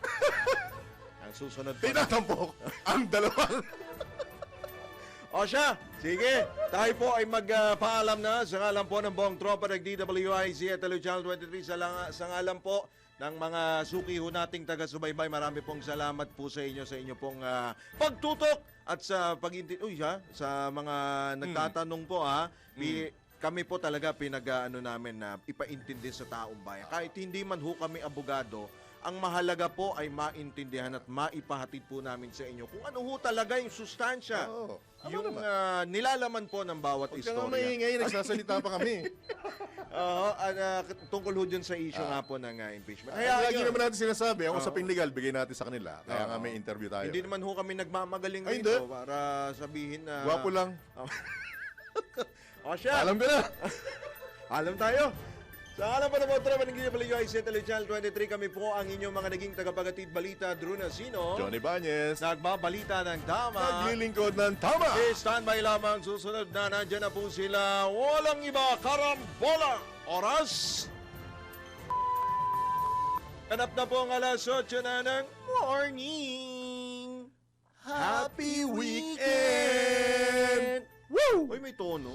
Ang susunod po. Tinatampok ang dalawang. O siya, sige, tayo po ay magpaalam na sa ngalan po ng buong tropa ng DWIZ at Channel 23 sa ngalan po ng mga suki ho nating taga-subaybay. Marami pong salamat po sa inyo pong pagtutok at sa sa mga nagtatanong po kami po talaga namin na ipaintindi sa taong bayan. Kahit hindi man ho kami abogado, ang mahalaga po ay maintindihan at maipahatid po namin sa inyo kung ano ho talaga yung sustansya. Yung nilalaman po ng bawat istorya. Huwag kang maingay, nagsasalita pa kami. Tungkol ho dyan sa issue nga po ng impeachment. Kaya lagi naman natin sinasabi, ang usaping legal, bigay natin sa kanila. Kaya nga may interview tayo. Hindi naman ho kami nagmamagaling rito para sabihin na... Gwapo lang. O siya. Alam ko na. Alam tayo. Sa alam pa na po, tropa ng DWIZ Channel 23, kami po ang inyong mga naging tagapagatid balita, Drew Nasino, Johnny Bañez, nagbabalita ng tama, naglilingkod ng tama. Standby lamang, susunod na nandyan na po sila, walang iba, karambola, oras. Ganap na po ang alas 8 na ng morning. Happy weekend! Woo! Uy, may tono.